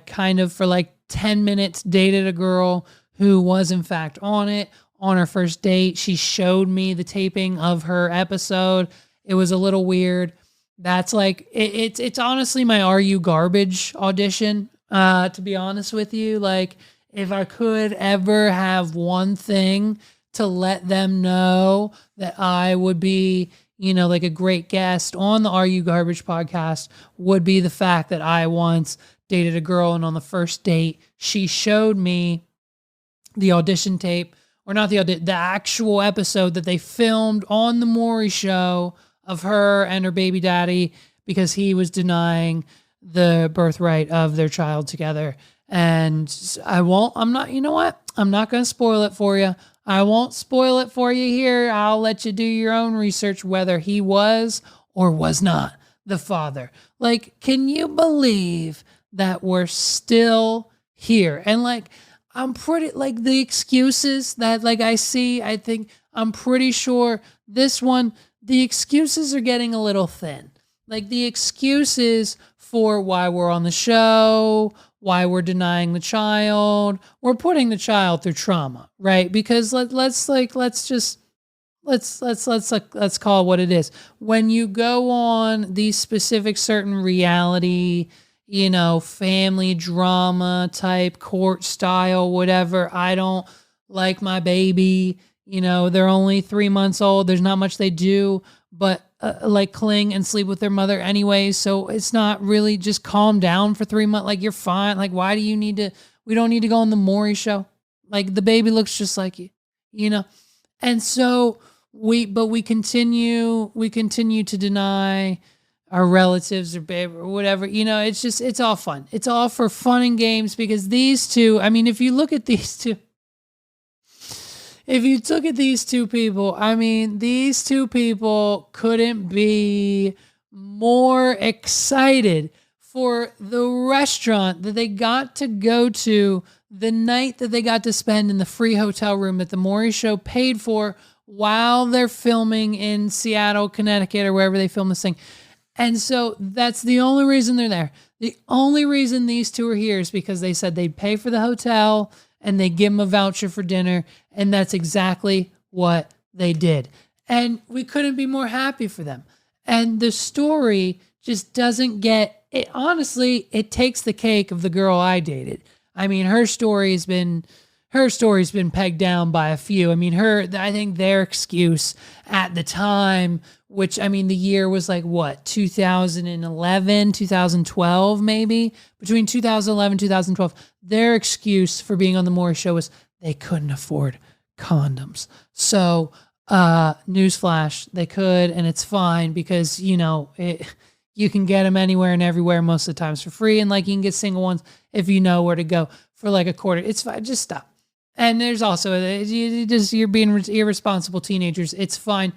kind of for like 10 minutes dated a girl who was in fact on it. On our first date, she showed me the taping of her episode. It was a little weird. That's like, it's honestly my Are You Garbage audition, to be honest with you. Like, if I could ever have one thing to let them know that I would be, like a great guest on the Are You Garbage podcast, would be the fact that I once dated a girl, and on the first date, she showed me the audition tape, or not the actual episode that they filmed on the Maury Show of her and her baby daddy, because he was denying the birthright of their child together. And I'm not going to spoil it for you. I won't spoil it for you here. I'll let you do your own research whether he was or was not the father. Like, can you believe that we're still here? And like, I'm pretty, like, the excuses that I think I'm pretty sure this one, the excuses are getting a little thin. Like, the excuses for why we're on the show, why we're denying the child, we're putting the child through trauma, right? Because let's call it what it is. When you go on these specific certain reality, family drama type, court style, whatever. I don't like my baby. They're only 3 months old. There's not much they do, but cling and sleep with their mother anyway. So it's not really, just calm down for 3 months. Like, you're fine. Like, why do you need to, we don't need to go on the Maury Show. Like, the baby looks just like you, And so we continue to deny our relatives or baby or whatever, it's all fun. It's all for fun and games, because these two, if you look at these two people, these two people couldn't be more excited for the restaurant that they got to go to, the night that they got to spend in the free hotel room that the Maury Show paid for while they're filming in Seattle, Connecticut, or wherever they film this thing. And so that's the only reason they're there. The only reason these two are here is because they said they'd pay for the hotel and they give them a voucher for dinner. And that's exactly what they did. And we couldn't be more happy for them. And the story just doesn't get it. Honestly, it takes the cake of the girl I dated. Her story's been pegged down by a few. I think their excuse at the time, which, the year was like, what, 2011, 2012, maybe? Between 2011 and 2012, their excuse for being on the Maury Show was they couldn't afford condoms. So, newsflash, they could, and it's fine because, you can get them anywhere and everywhere most of the times for free. And like, you can get single ones if you know where to go for like a quarter. It's fine. Just stop. And there's also, you're being irresponsible teenagers. It's fine.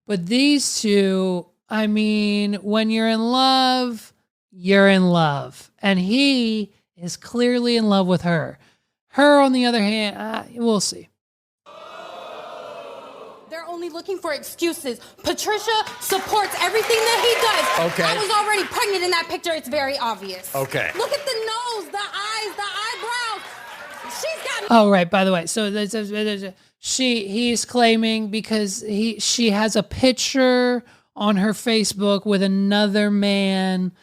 But these two, when you're in love, you're in love. And he is clearly in love with her. Her, on the other hand, we'll see. They're only looking for excuses. Patricia supports everything that he does. Okay. I was already pregnant in that picture. It's very obvious. Okay. Look at the nose, the eyes, the eyebrows. She's got... Oh, right. By the way, so he's claiming because she has a picture on her Facebook with another man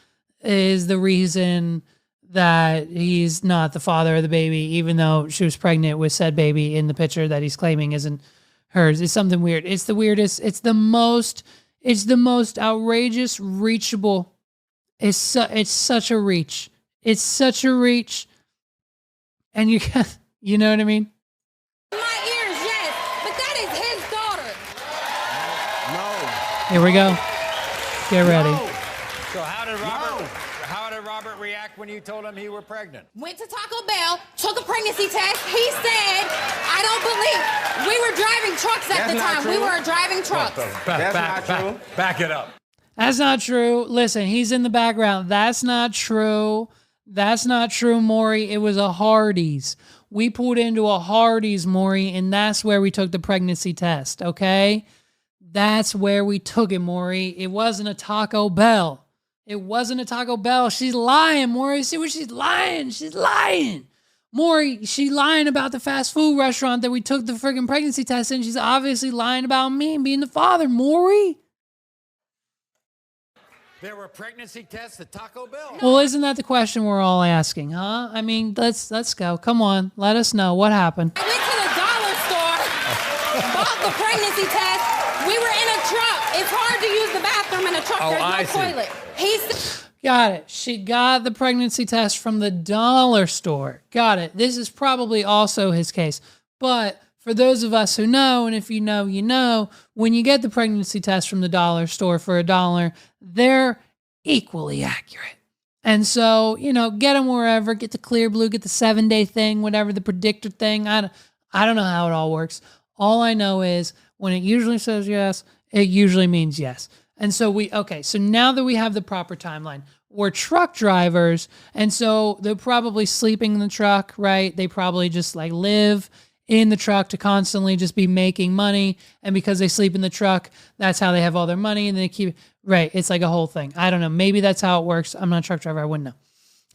is the reason that he's not the father of the baby, even though she was pregnant with said baby in the picture that he's claiming isn't hers. It's something weird. It's the weirdest. It's the most outrageous, reachable. It's such a reach. It's such a reach. And you know what I mean? My ears, yes, but that is his daughter. No. Here we go. Get ready. No. So how did Robert react when you told him you were pregnant? Went to Taco Bell, took a pregnancy test. He said, I don't believe. We were driving trucks at the time. We were driving trucks. That's not true. Back it up. That's not true. Listen, he's in the background. That's not true. That's not true, Maury. It was a Hardee's. We pulled into a Hardee's, Maury, and that's where we took the pregnancy test, okay? That's where we took it, Maury. It wasn't a Taco Bell. It wasn't a Taco Bell. She's lying, Maury. See what she's lying? She's lying. Maury, she's lying about the fast food restaurant that we took the friggin' pregnancy test in. She's obviously lying about me and being the father, Maury. There were pregnancy tests at Taco Bell. Well, isn't that the question we're all asking, huh? I mean, let's go. Come on. Let us know what happened. I went to the dollar store, bought the pregnancy test. We were in a truck. It's hard to use the bathroom in a truck. There's no toilet. Got it. She got the pregnancy test from the dollar store. Got it. This is probably also his case. But for those of us who know, and if you know, you know, when you get the pregnancy test from the dollar store for $1, they're equally accurate. And so, get them wherever, get the Clear Blue, get the 7-day thing, whatever, the predictor thing. I don't know how it all works. All I know is when it usually says yes, it usually means yes. And so so now that we have the proper timeline, we're truck drivers. And so they're probably sleeping in the truck, right? They probably just live in the truck to constantly just be making money. And because they sleep in the truck, that's how they have all their money. And they keep, right. It's like a whole thing. I don't know. Maybe that's how it works. I'm not a truck driver. I wouldn't know.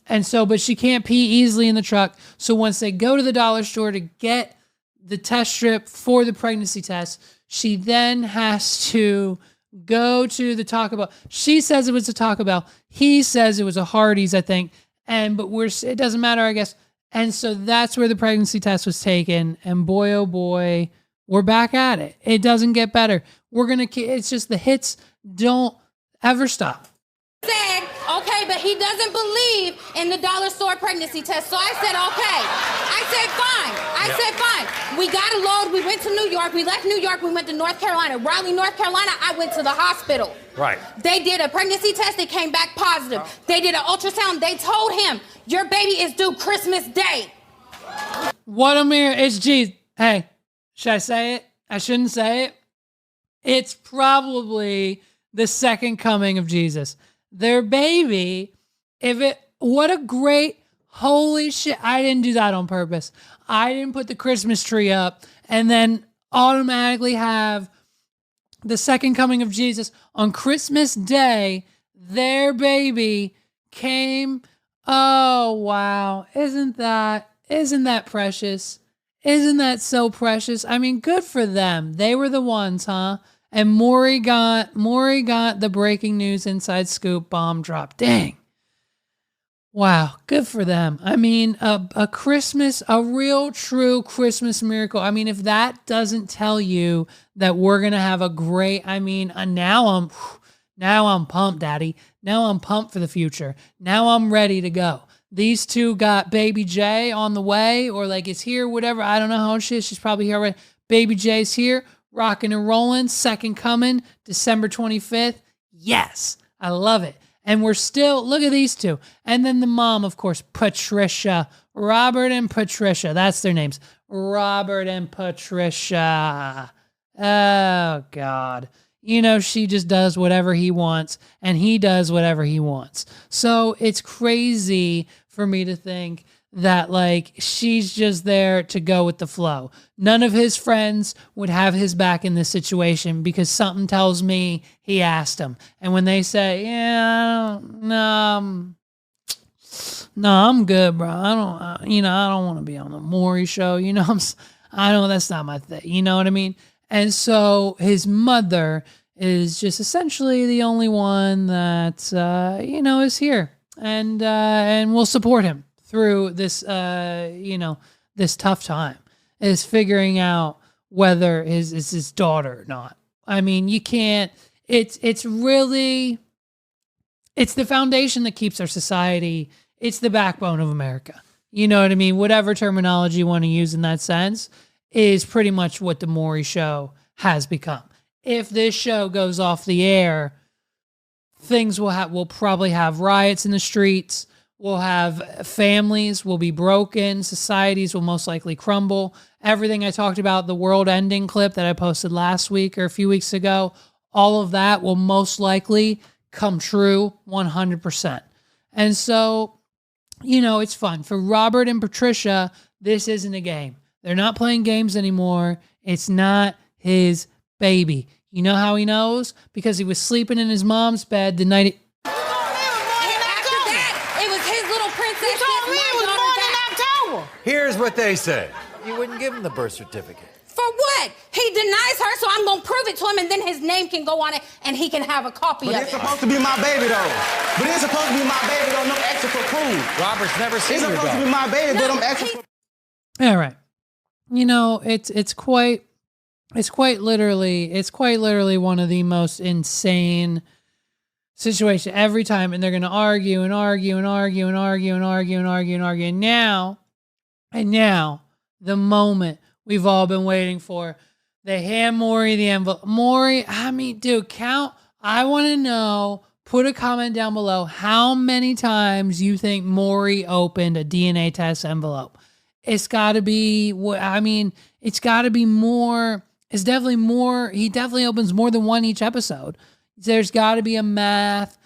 And so, but she can't pee easily in the truck. So once they go to the dollar store to get the test strip for the pregnancy test, she then has to go to the Taco Bell. She says it was a Taco Bell. He says it was a Hardee's, I think. But it doesn't matter, I guess. And so that's where the pregnancy test was taken. And boy, oh boy, we're back at it. It doesn't get better. It's just the hits don't ever stop. Said, okay, but he doesn't believe in the dollar store pregnancy test. So I said, okay. I said, fine. We got a load. We went to New York. We left New York. We went to North Carolina. Raleigh, North Carolina, I went to the hospital. Right. They did a pregnancy test. It came back positive. They did an ultrasound. They told him, your baby is due Christmas Day. What a mirror. It's Jesus. Hey, should I say it? I shouldn't say it. It's probably the second coming of Jesus. Their baby, what a great, holy shit. I didn't do that on purpose. I didn't put the Christmas tree up and then automatically have the second coming of Jesus on Christmas Day. Their baby came. Oh, wow. Isn't that precious? Isn't that so precious? I mean, good for them. They were the ones, huh? And Maury got the breaking news inside scoop bomb drop. Dang. Wow. Good for them. I mean, a real true Christmas miracle. I mean, if that doesn't tell you that we're going to have a great, now I'm pumped, Daddy. Now I'm pumped for the future. Now I'm ready to go. These two got baby J on the way, or it's here, whatever. I don't know how she is. She's probably here already. Baby J's here. Rocking and rolling, second coming, December 25th. Yes, I love it. And we're still, look at these two. And then the mom, of course, Patricia. Robert and Patricia. That's their names. Robert and Patricia. Oh, God. She just does whatever he wants, and he does whatever he wants. So it's crazy for me to think that she's just there to go with the flow. None of his friends would have his back in this situation because something tells me he asked them. And when they say, yeah, no, I'm good, bro. I don't want to be on the Maury show. I know that's not my thing. You know what I mean? And so his mother is just essentially the only one that, is here and will support him through this, this tough time, is figuring out whether it's his daughter or not. I mean, you can't, it's the foundation that keeps our society it's the backbone of America. You know what I mean? Whatever terminology you want to use in that sense is pretty much what the Maury show has become. If this show goes off the air, things we'll probably have riots in the streets. We'll have families will be broken. Societies will most likely crumble. Everything I talked about, the world ending clip that I posted last week or a few weeks ago, all of that will most likely come true 100%. And so, you know, it's fun. For Robert and Patricia, this isn't a game. They're not playing games anymore. It's not his baby. You know how he knows? Because he was sleeping in his mom's bed the night Here's what they say. You wouldn't give him the birth certificate. For what? He denies her, so I'm going to prove it to him, and then his name can go on it, and he can have a copy of it. But it's supposed to be my baby, though. But it's supposed to be my baby, though. No extra for proof. Robert's never seen It's your supposed to dog. be my baby, but I'm extra for All right. You know, it's quite literally one of the most insane situations every time, and they're going to argue and argue and argue and argue and argue and argue and argue. And now, the moment we've all been waiting for, they hand Maury the envelope. Maury, I mean, dude, I want to know, put a comment down below how many times you think Maury opened a DNA test envelope. It's got to be, it's got to be more. It's definitely more. He definitely opens more than one each episode. There's got to be a math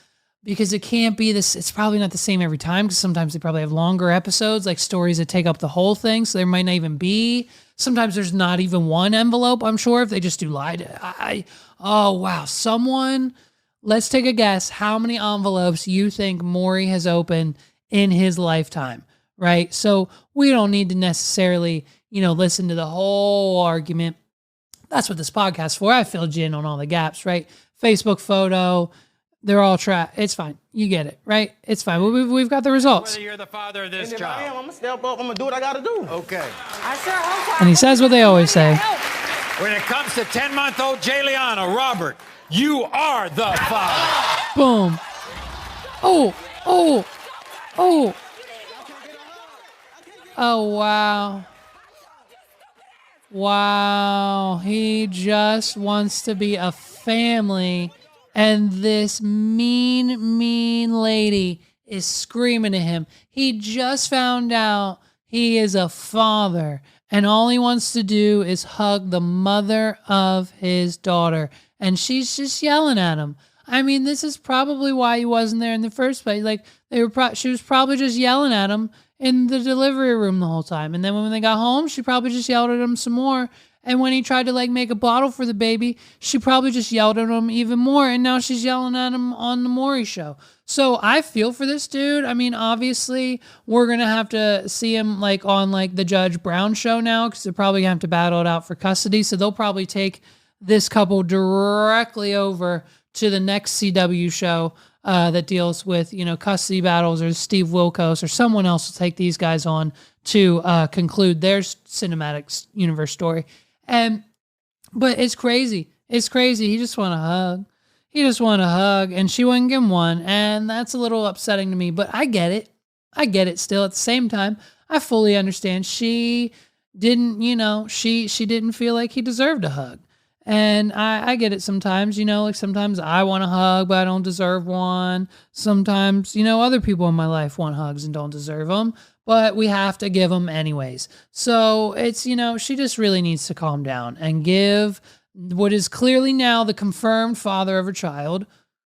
because it can't be this. It's probably not the same every time because sometimes they probably have longer episodes, like stories that take up the whole thing. So there might not even be. Sometimes there's not even one envelope, I'm sure, if they just do lie. Oh, wow. Someone, let's take a guess how many envelopes you think Maury has opened in his lifetime, right? So we don't need to necessarily, listen to the whole argument. That's what this podcast's for. I filled you in on all the gaps, right? Facebook photo, they're all it's fine. You get it, right? It's fine. We've got the results. Whether you're the father of this if I am, child. I'm going to step up. I'm going to do what I got to do. Okay. I sure hope so. And he says what they always say. When it comes to 10-month-old Jayliana, Robert, you are the father. Boom. Oh. Oh, wow. Wow. He just wants to be a family. And this mean lady is screaming at him. He just found out he is a father. And all he wants to do is hug the mother of his daughter. And she's just yelling at him. I mean, this is probably why he wasn't there in the first place. Like, she was probably just yelling at him in the delivery room the whole time. And then when they got home, she probably just yelled at him some more. And when he tried to make a bottle for the baby, she probably just yelled at him even more. And now she's yelling at him on the Maury show. So I feel for this dude. I mean, obviously we're going to have to see him on the Judge Brown show now, because they're probably going to have to battle it out for custody. So they'll probably take this couple directly over to the next CW show that deals with, custody battles, or Steve Wilkos or someone else will take these guys on to conclude their cinematic universe story. But it's crazy. It's crazy. He just want to hug. And she wouldn't give him one. And that's a little upsetting to me, but I get it still. At the same time, I fully understand. She didn't, she didn't feel like he deserved a hug. And I get it sometimes, sometimes I want a hug, but I don't deserve one. Sometimes, other people in my life want hugs and don't deserve them, but we have to give them anyways. So it's, she just really needs to calm down and give what is clearly now the confirmed father of her child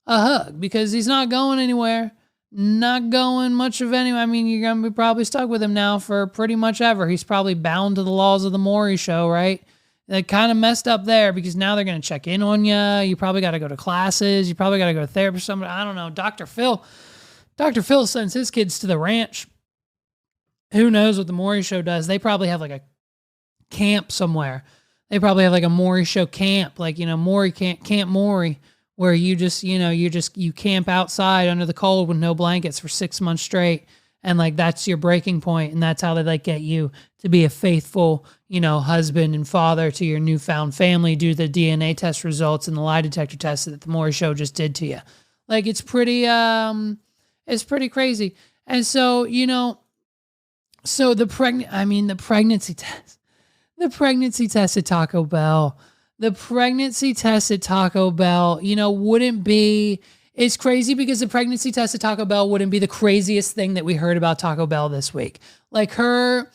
a hug, because he's not going anywhere, not going much of anywhere. I mean, you're going to be probably stuck with him now for pretty much ever. He's probably bound to the laws of the Maury show, right? They kind of messed up there because now they're going to check in on you. You probably got to go to classes. You probably got to go to therapy or something. I don't know. Dr. Phil sends his kids to the ranch. Who knows what the Maury show does? They probably have a camp somewhere. They probably have a Maury show camp, Maury Camp Maury, where you just, you camp outside under the cold with no blankets for 6 months straight. And that's your breaking point. And that's how they get you to be a faithful, husband and father to your newfound family, do the DNA test results and the lie detector test that the Maury show just did to you. It's pretty crazy. And so, so the pregnancy test at Taco Bell, wouldn't be, it's crazy because the pregnancy test at Taco Bell wouldn't be the craziest thing that we heard about Taco Bell this week. That's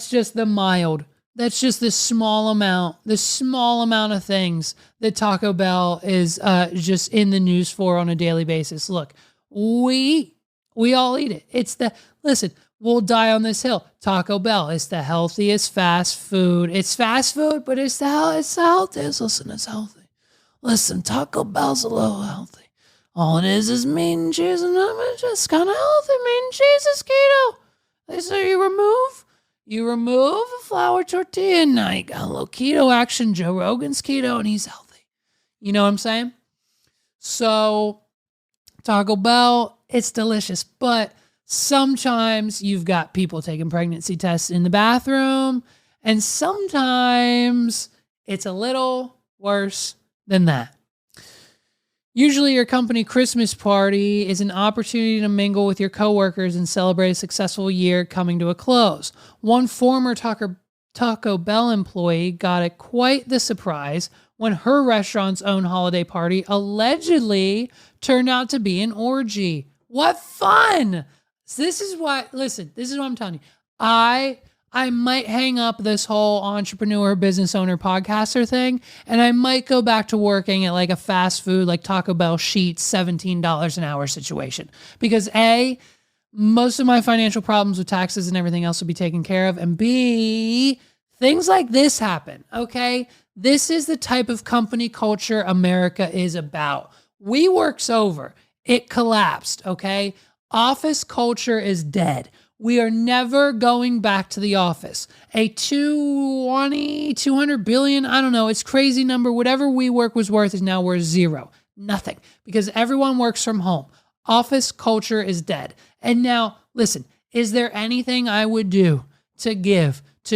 just the small amount of things that Taco Bell is just in the news for on a daily basis. Look, we all eat it. We'll die on this hill. Taco Bell is the healthiest fast food. It's fast food, but it's the healthiest. Listen, it's healthy. Listen, Taco Bell's a little healthy. All it is meat and cheese, and it's just kind of healthy. Meat and cheese is keto. They say you remove a flour tortilla, and now you got a little keto action. Joe Rogan's keto, and he's healthy. You know what I'm saying? So, Taco Bell, it's delicious, but sometimes you've got people taking pregnancy tests in the bathroom, and sometimes it's a little worse than that. Usually your company Christmas party is an opportunity to mingle with your coworkers and celebrate a successful year coming to a close. One former Taco Bell employee got quite the surprise when her restaurant's own holiday party allegedly turned out to be an orgy. What fun! This is what I'm telling you. I might hang up this whole entrepreneur, business owner, podcaster thing, and I might go back to working at like a fast food, like Taco Bell Sheets, $17 an hour situation. Because A, most of my financial problems with taxes and everything else will be taken care of. And B, things like this happen, okay? This is the type of company culture America is about. WeWork's over. It collapsed, okay? Office culture is dead. We are never going back to the office. A 200 billion, I don't know, it's crazy number. Whatever WeWork was worth is now worth zero. Nothing. Because everyone works from home. Office culture is dead. And now, listen, is there anything I would do to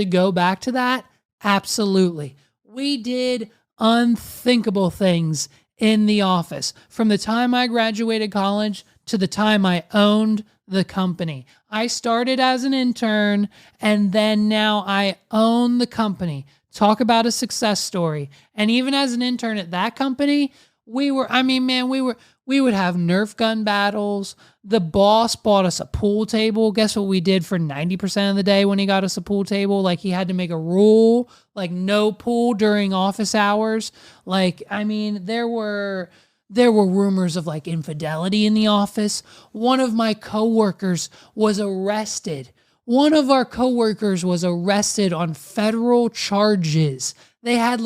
go back to that? Absolutely. We did unthinkable things in the office. From the time I graduated college to the time I owned the company. I started as an intern, and then now I own the company. Talk about a success story. And even as an intern at that company, we would have Nerf gun battles. The boss bought us a pool table. Guess what we did for 90% of the day when he got us a pool table? Like, he had to make a rule, like no pool during office hours. There were rumors of like infidelity in the office. One of my coworkers was arrested. One of our coworkers was arrested on federal charges. They had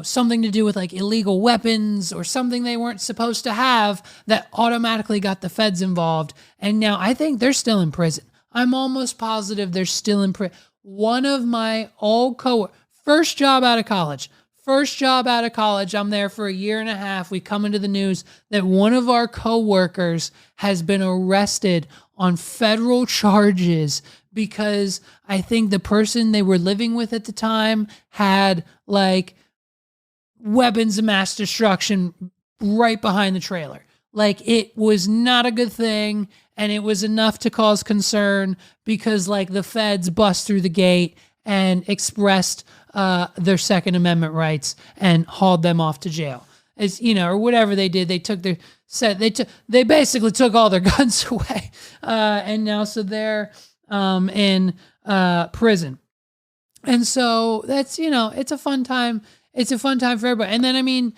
something to do with like illegal weapons or something they weren't supposed to have that automatically got the feds involved. And now I think they're still in prison. I'm almost positive they're still in prison. One of my old coworkers, first job out of college, I'm there for a year and a half. We come into the news that one of our coworkers has been arrested on federal charges because I think the person they were living with at the time had like weapons of mass destruction right behind the trailer. Like, it was not a good thing, and it was enough to cause concern because like the feds bust through the gate and expressed their Second Amendment rights and hauled them off to jail. Or whatever they did. They basically took all their guns away. And now, so they're in prison. And so that's, it's a fun time. It's a fun time for everybody. And then,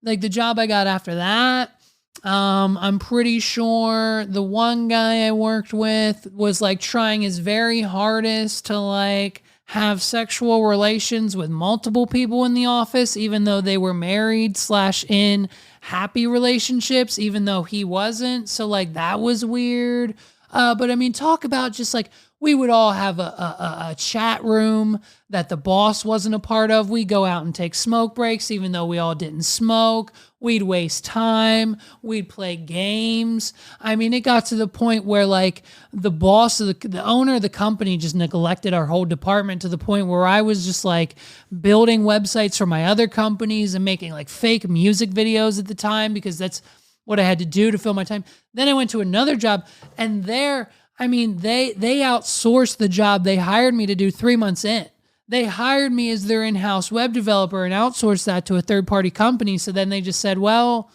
the job I got after that, I'm pretty sure the one guy I worked with was like trying his very hardest to like have sexual relations with multiple people in the office, even though they were married / in happy relationships, even though he wasn't. So like that was weird. But talk about just like, we would all have a chat room that the boss wasn't a part of. We'd go out and take smoke breaks, even though we all didn't smoke. We'd waste time. We'd play games. It got to the point where like the boss of the owner of the company just neglected our whole department to the point where I was just like building websites for my other companies and making like fake music videos at the time because that's what I had to do to fill my time. Then I went to another job, and they outsourced the job they hired me to do 3 months in. They hired me as their in-house web developer and outsourced that to a third-party company. So then they just said, well,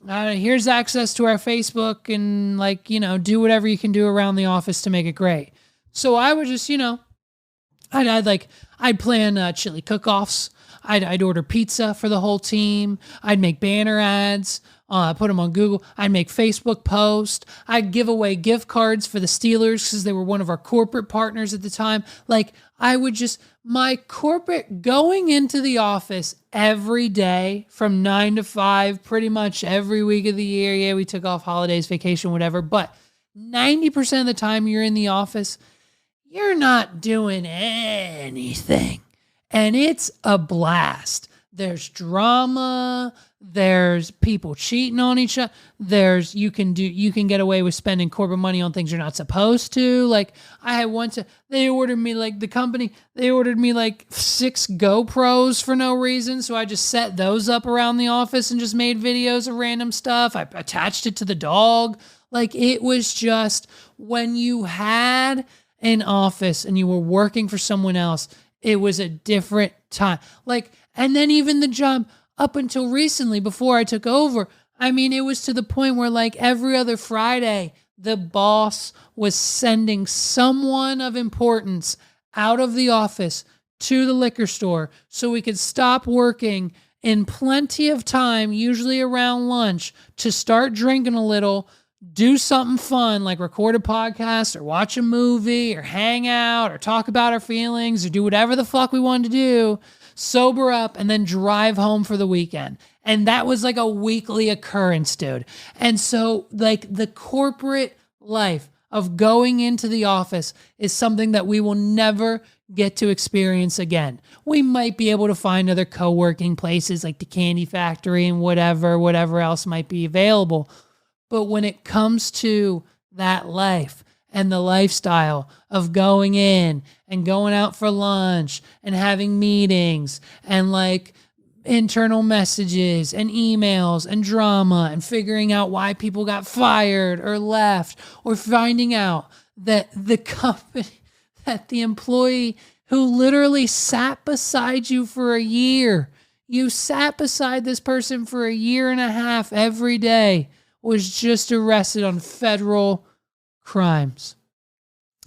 here's access to our Facebook and do whatever you can do around the office to make it great. So I would just, I'd plan chili cook-offs. I'd order pizza for the whole team. I'd make banner ads, put them on Google. I'd make Facebook posts. I'd give away gift cards for the Steelers because they were one of our corporate partners at the time. My corporate going into the office every day from 9 to 5, pretty much every week of the year. Yeah, we took off holidays, vacation, whatever. But 90% of the time you're in the office, you're not doing anything. And it's a blast. There's drama. There's people cheating on each other. You can get away with spending corporate money on things you're not supposed to. I had they ordered me 6 GoPros for no reason. So I just set those up around the office and just made videos of random stuff. I attached it to the dog. It was just when you had an office and you were working for someone else, it was a different time. And then even the job up until recently, before I took over, it was to the point where every other Friday, the boss was sending someone of importance out of the office to the liquor store so we could stop working in plenty of time, usually around lunch, to start drinking a little, do something fun like record a podcast or watch a movie or hang out or talk about our feelings or do whatever the fuck we wanted to do, sober up, and then drive home for the weekend. And that was a weekly occurrence, dude. And so the corporate life of going into the office is something that we will never get to experience again. We might be able to find other co-working places like the Candy Factory and whatever else might be available. But when it comes to that life and the lifestyle of going in and going out for lunch and having meetings and internal messages and emails and drama and figuring out why people got fired or left, or finding out that the company, that the employee who literally sat beside you for a year, you sat beside this person for a year and a half every day, was just arrested on federal crimes.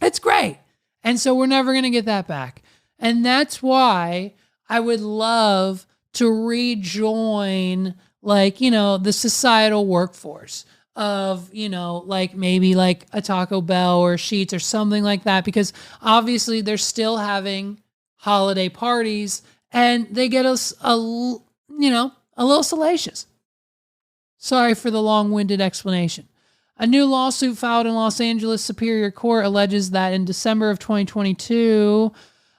It's great. And so we're never going to get that back. And that's why I would love to rejoin the societal workforce of, maybe a Taco Bell or Sheetz or something like that, because obviously they're still having holiday parties and they get us a little salacious. Sorry for the long-winded explanation. A new lawsuit filed in Los Angeles Superior Court alleges that in December of 2022,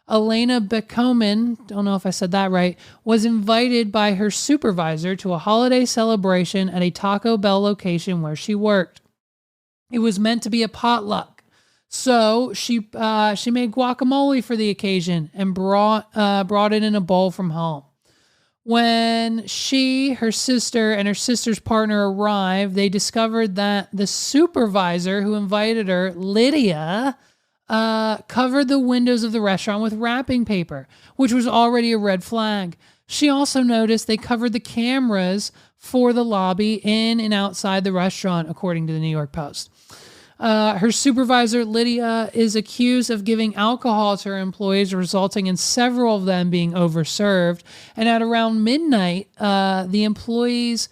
Alana Bekomen, don't know if I said that right, was invited by her supervisor to a holiday celebration at a Taco Bell location where she worked. It was meant to be a potluck. So she made guacamole for the occasion and brought it in a bowl from home. When she, her sister, and her sister's partner arrived, they discovered that the supervisor who invited her, Lidia, covered the windows of the restaurant with wrapping paper, which was already a red flag. She also noticed they covered the cameras for the lobby in and outside the restaurant, according to the New York Post. Her supervisor, Lidia, is accused of giving alcohol to her employees, resulting in several of them being overserved. And at around midnight, the employees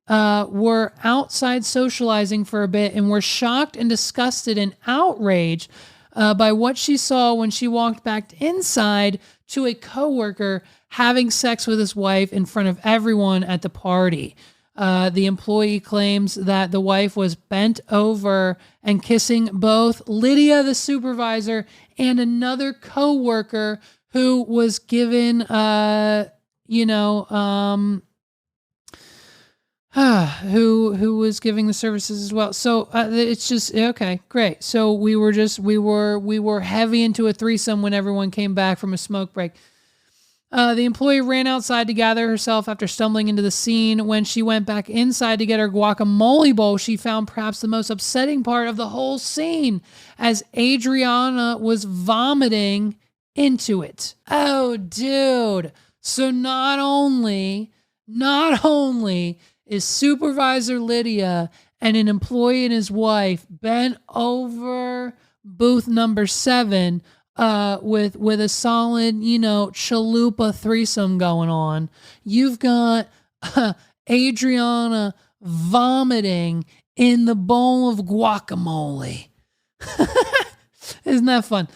were outside socializing for a bit and were shocked and disgusted and outraged by what she saw when she walked back inside to a coworker having sex with his wife in front of everyone at the party. The employee claims that the wife was bent over and kissing both Lidia, the supervisor, and another coworker who was given, who was giving the services as well. So it's just okay, great. So we were heavy into a threesome when everyone came back from a smoke break. The employee ran outside to gather herself after stumbling into the scene. When she went back inside to get her guacamole bowl, she found perhaps the most upsetting part of the whole scene, as Adriana was vomiting into it. Oh, dude. So not only is Supervisor Lidia and an employee and his wife bent over booth number 7 with a solid, chalupa threesome going on. You've got Adriana vomiting in the bowl of guacamole. Isn't that fun?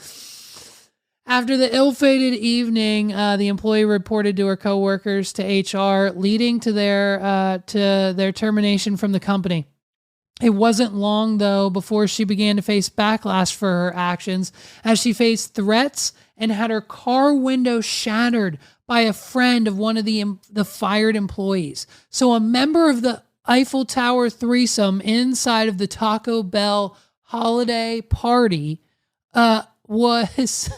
After the ill-fated evening, the employee reported to her coworkers to HR, leading to their termination from the company. It wasn't long, though, before she began to face backlash for her actions, as she faced threats and had her car window shattered by a friend of one of the fired employees. So a member of the Eiffel Tower threesome inside of the Taco Bell holiday party was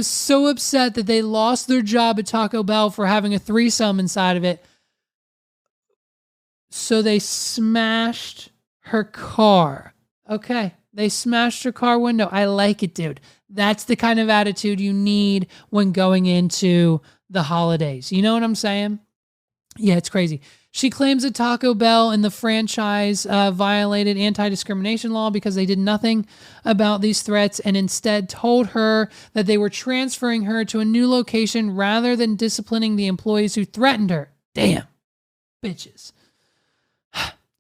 so upset that they lost their job at Taco Bell for having a threesome inside of it. So they smashed her car. Okay. They smashed her car window. I like it, dude. That's the kind of attitude you need when going into the holidays. You know what I'm saying? Yeah, it's crazy. She claims that Taco Bell and the franchise violated anti-discrimination law because they did nothing about these threats and instead told her that they were transferring her to a new location rather than disciplining the employees who threatened her. Damn. Bitches.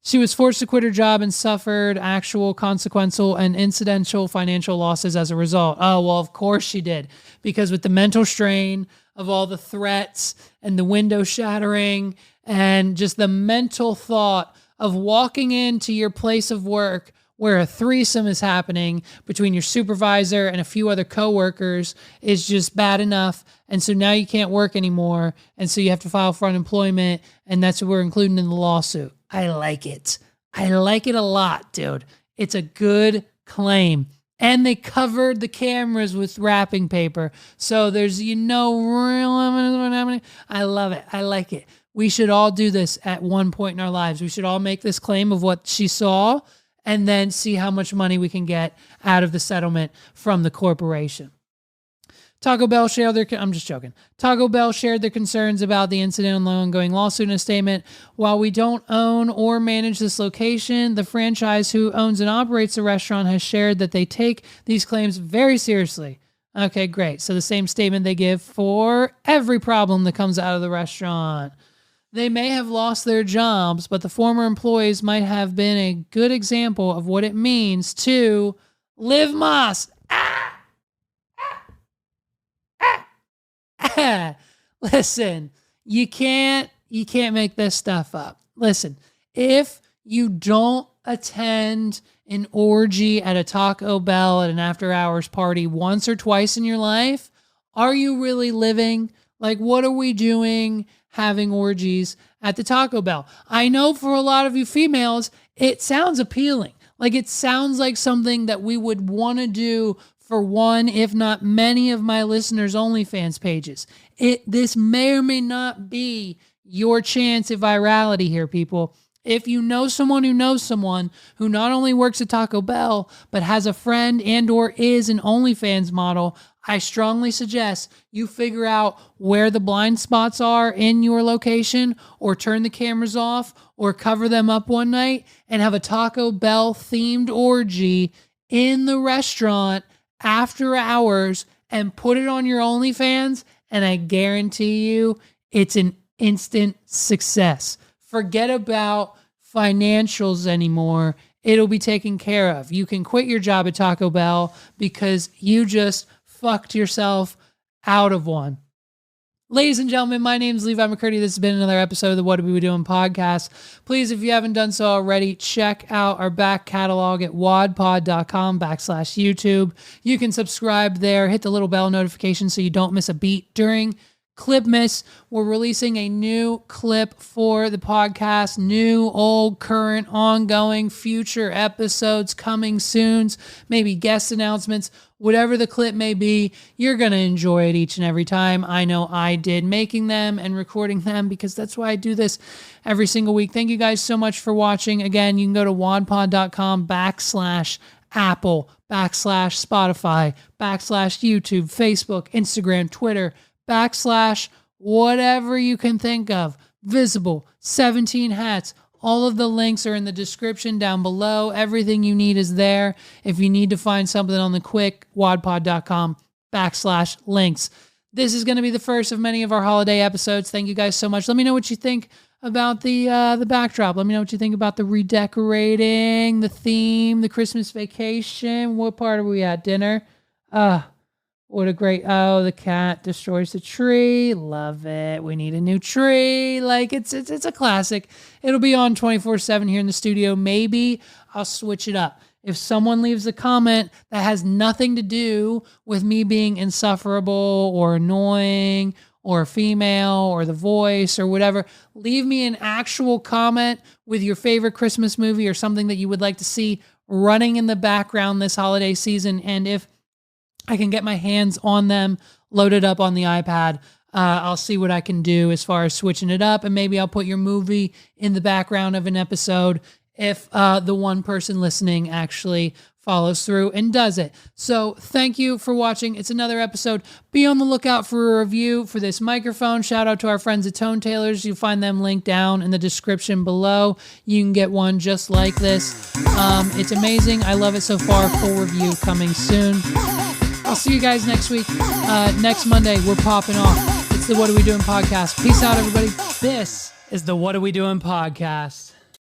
She was forced to quit her job and suffered actual consequential and incidental financial losses as a result. Oh, well, of course she did. Because with the mental strain of all the threats and the window shattering and just the mental thought of walking into your place of work where a threesome is happening between your supervisor and a few other coworkers is just bad enough. And so now you can't work anymore. And so you have to file for unemployment. And that's what we're including in the lawsuit. I like it. I like it a lot, dude. It's a good claim. And they covered the cameras with wrapping paper. So there's, real evidence of what happening. I love it. I like it. We should all do this at one point in our lives. We should all make this claim of what she saw and then see how much money we can get out of the settlement from the corporation. Taco Bell shared I'm just joking. Taco Bell shared their concerns about the incident on the ongoing lawsuit in a statement. While we don't own or manage this location, the franchise who owns and operates the restaurant has shared that they take these claims very seriously. Okay, great. So the same statement they give for every problem that comes out of the restaurant. They may have lost their jobs, but the former employees might have been a good example of what it means to live Moss. Listen, you can't make this stuff up. Listen, if you don't attend an orgy at a Taco Bell at an after hours party once or twice in your life, are you really living? Like, what are we doing having orgies at the Taco Bell? I know for a lot of you females, it sounds appealing. Like, it sounds like something that we would want to do for one, if not many of my listeners' OnlyFans pages. This may or may not be your chance at virality here, people. If you know someone who knows someone who not only works at Taco Bell, but has a friend and or is an OnlyFans model, I strongly suggest you figure out where the blind spots are in your location, or turn the cameras off, or cover them up one night and have a Taco Bell themed orgy in the restaurant after hours and put it on your OnlyFans, and I guarantee you it's an instant success. Forget about financials anymore. It'll be taken care of. You can quit your job at Taco Bell because you just fucked yourself out of one. Ladies and gentlemen, my name is Levi McCurdy. This has been another episode of the What Are We Doing podcast. Please, if you haven't done so already, check out our back catalog at wadpod.com/YouTube. You can subscribe there, hit the little bell notification so you don't miss a beat during Clipmas. We're releasing a new clip for the podcast, new, old, current, ongoing, future episodes coming soon, maybe guest announcements, whatever the clip may be. You're going to enjoy it each and every time. I know I did making them and recording them because that's why I do this every single week. Thank you guys so much for watching. Again, you can go to wadpod.com/Apple, /Spotify, /YouTube, Facebook, Instagram, Twitter, /whatever you can think of. Visible, 17 hats. All of the links are in the description down below. Everything you need is there. If you need to find something on the quick, wadpod.com /links. This is going to be the first of many of our holiday episodes. Thank you guys so much. Let me know what you think about the backdrop. Let me know what you think about the redecorating, the theme, the Christmas vacation. What part are we at? Dinner? What a great, the cat destroys the tree. Love it. We need a new tree. Like it's a classic. It'll be on 24/7 here in the studio. Maybe I'll switch it up. If someone leaves a comment that has nothing to do with me being insufferable or annoying or female or the voice or whatever, leave me an actual comment with your favorite Christmas movie or something that you would like to see running in the background this holiday season. And if I can get my hands on them loaded up on the iPad, I'll see what I can do as far as switching it up. And maybe I'll put your movie in the background of an episode if the one person listening actually follows through and does it. So thank you for watching. It's another episode. Be on the lookout for a review for this microphone. Shout out to our friends at Tone Tailors. You'll find them linked down in the description below. You can get one just like this. It's amazing. I love it so far. Full review coming soon. I'll see you guys next week. Next Monday, we're popping off. It's the What Are We Doing podcast. Peace out, everybody. This is the What Are We Doing podcast.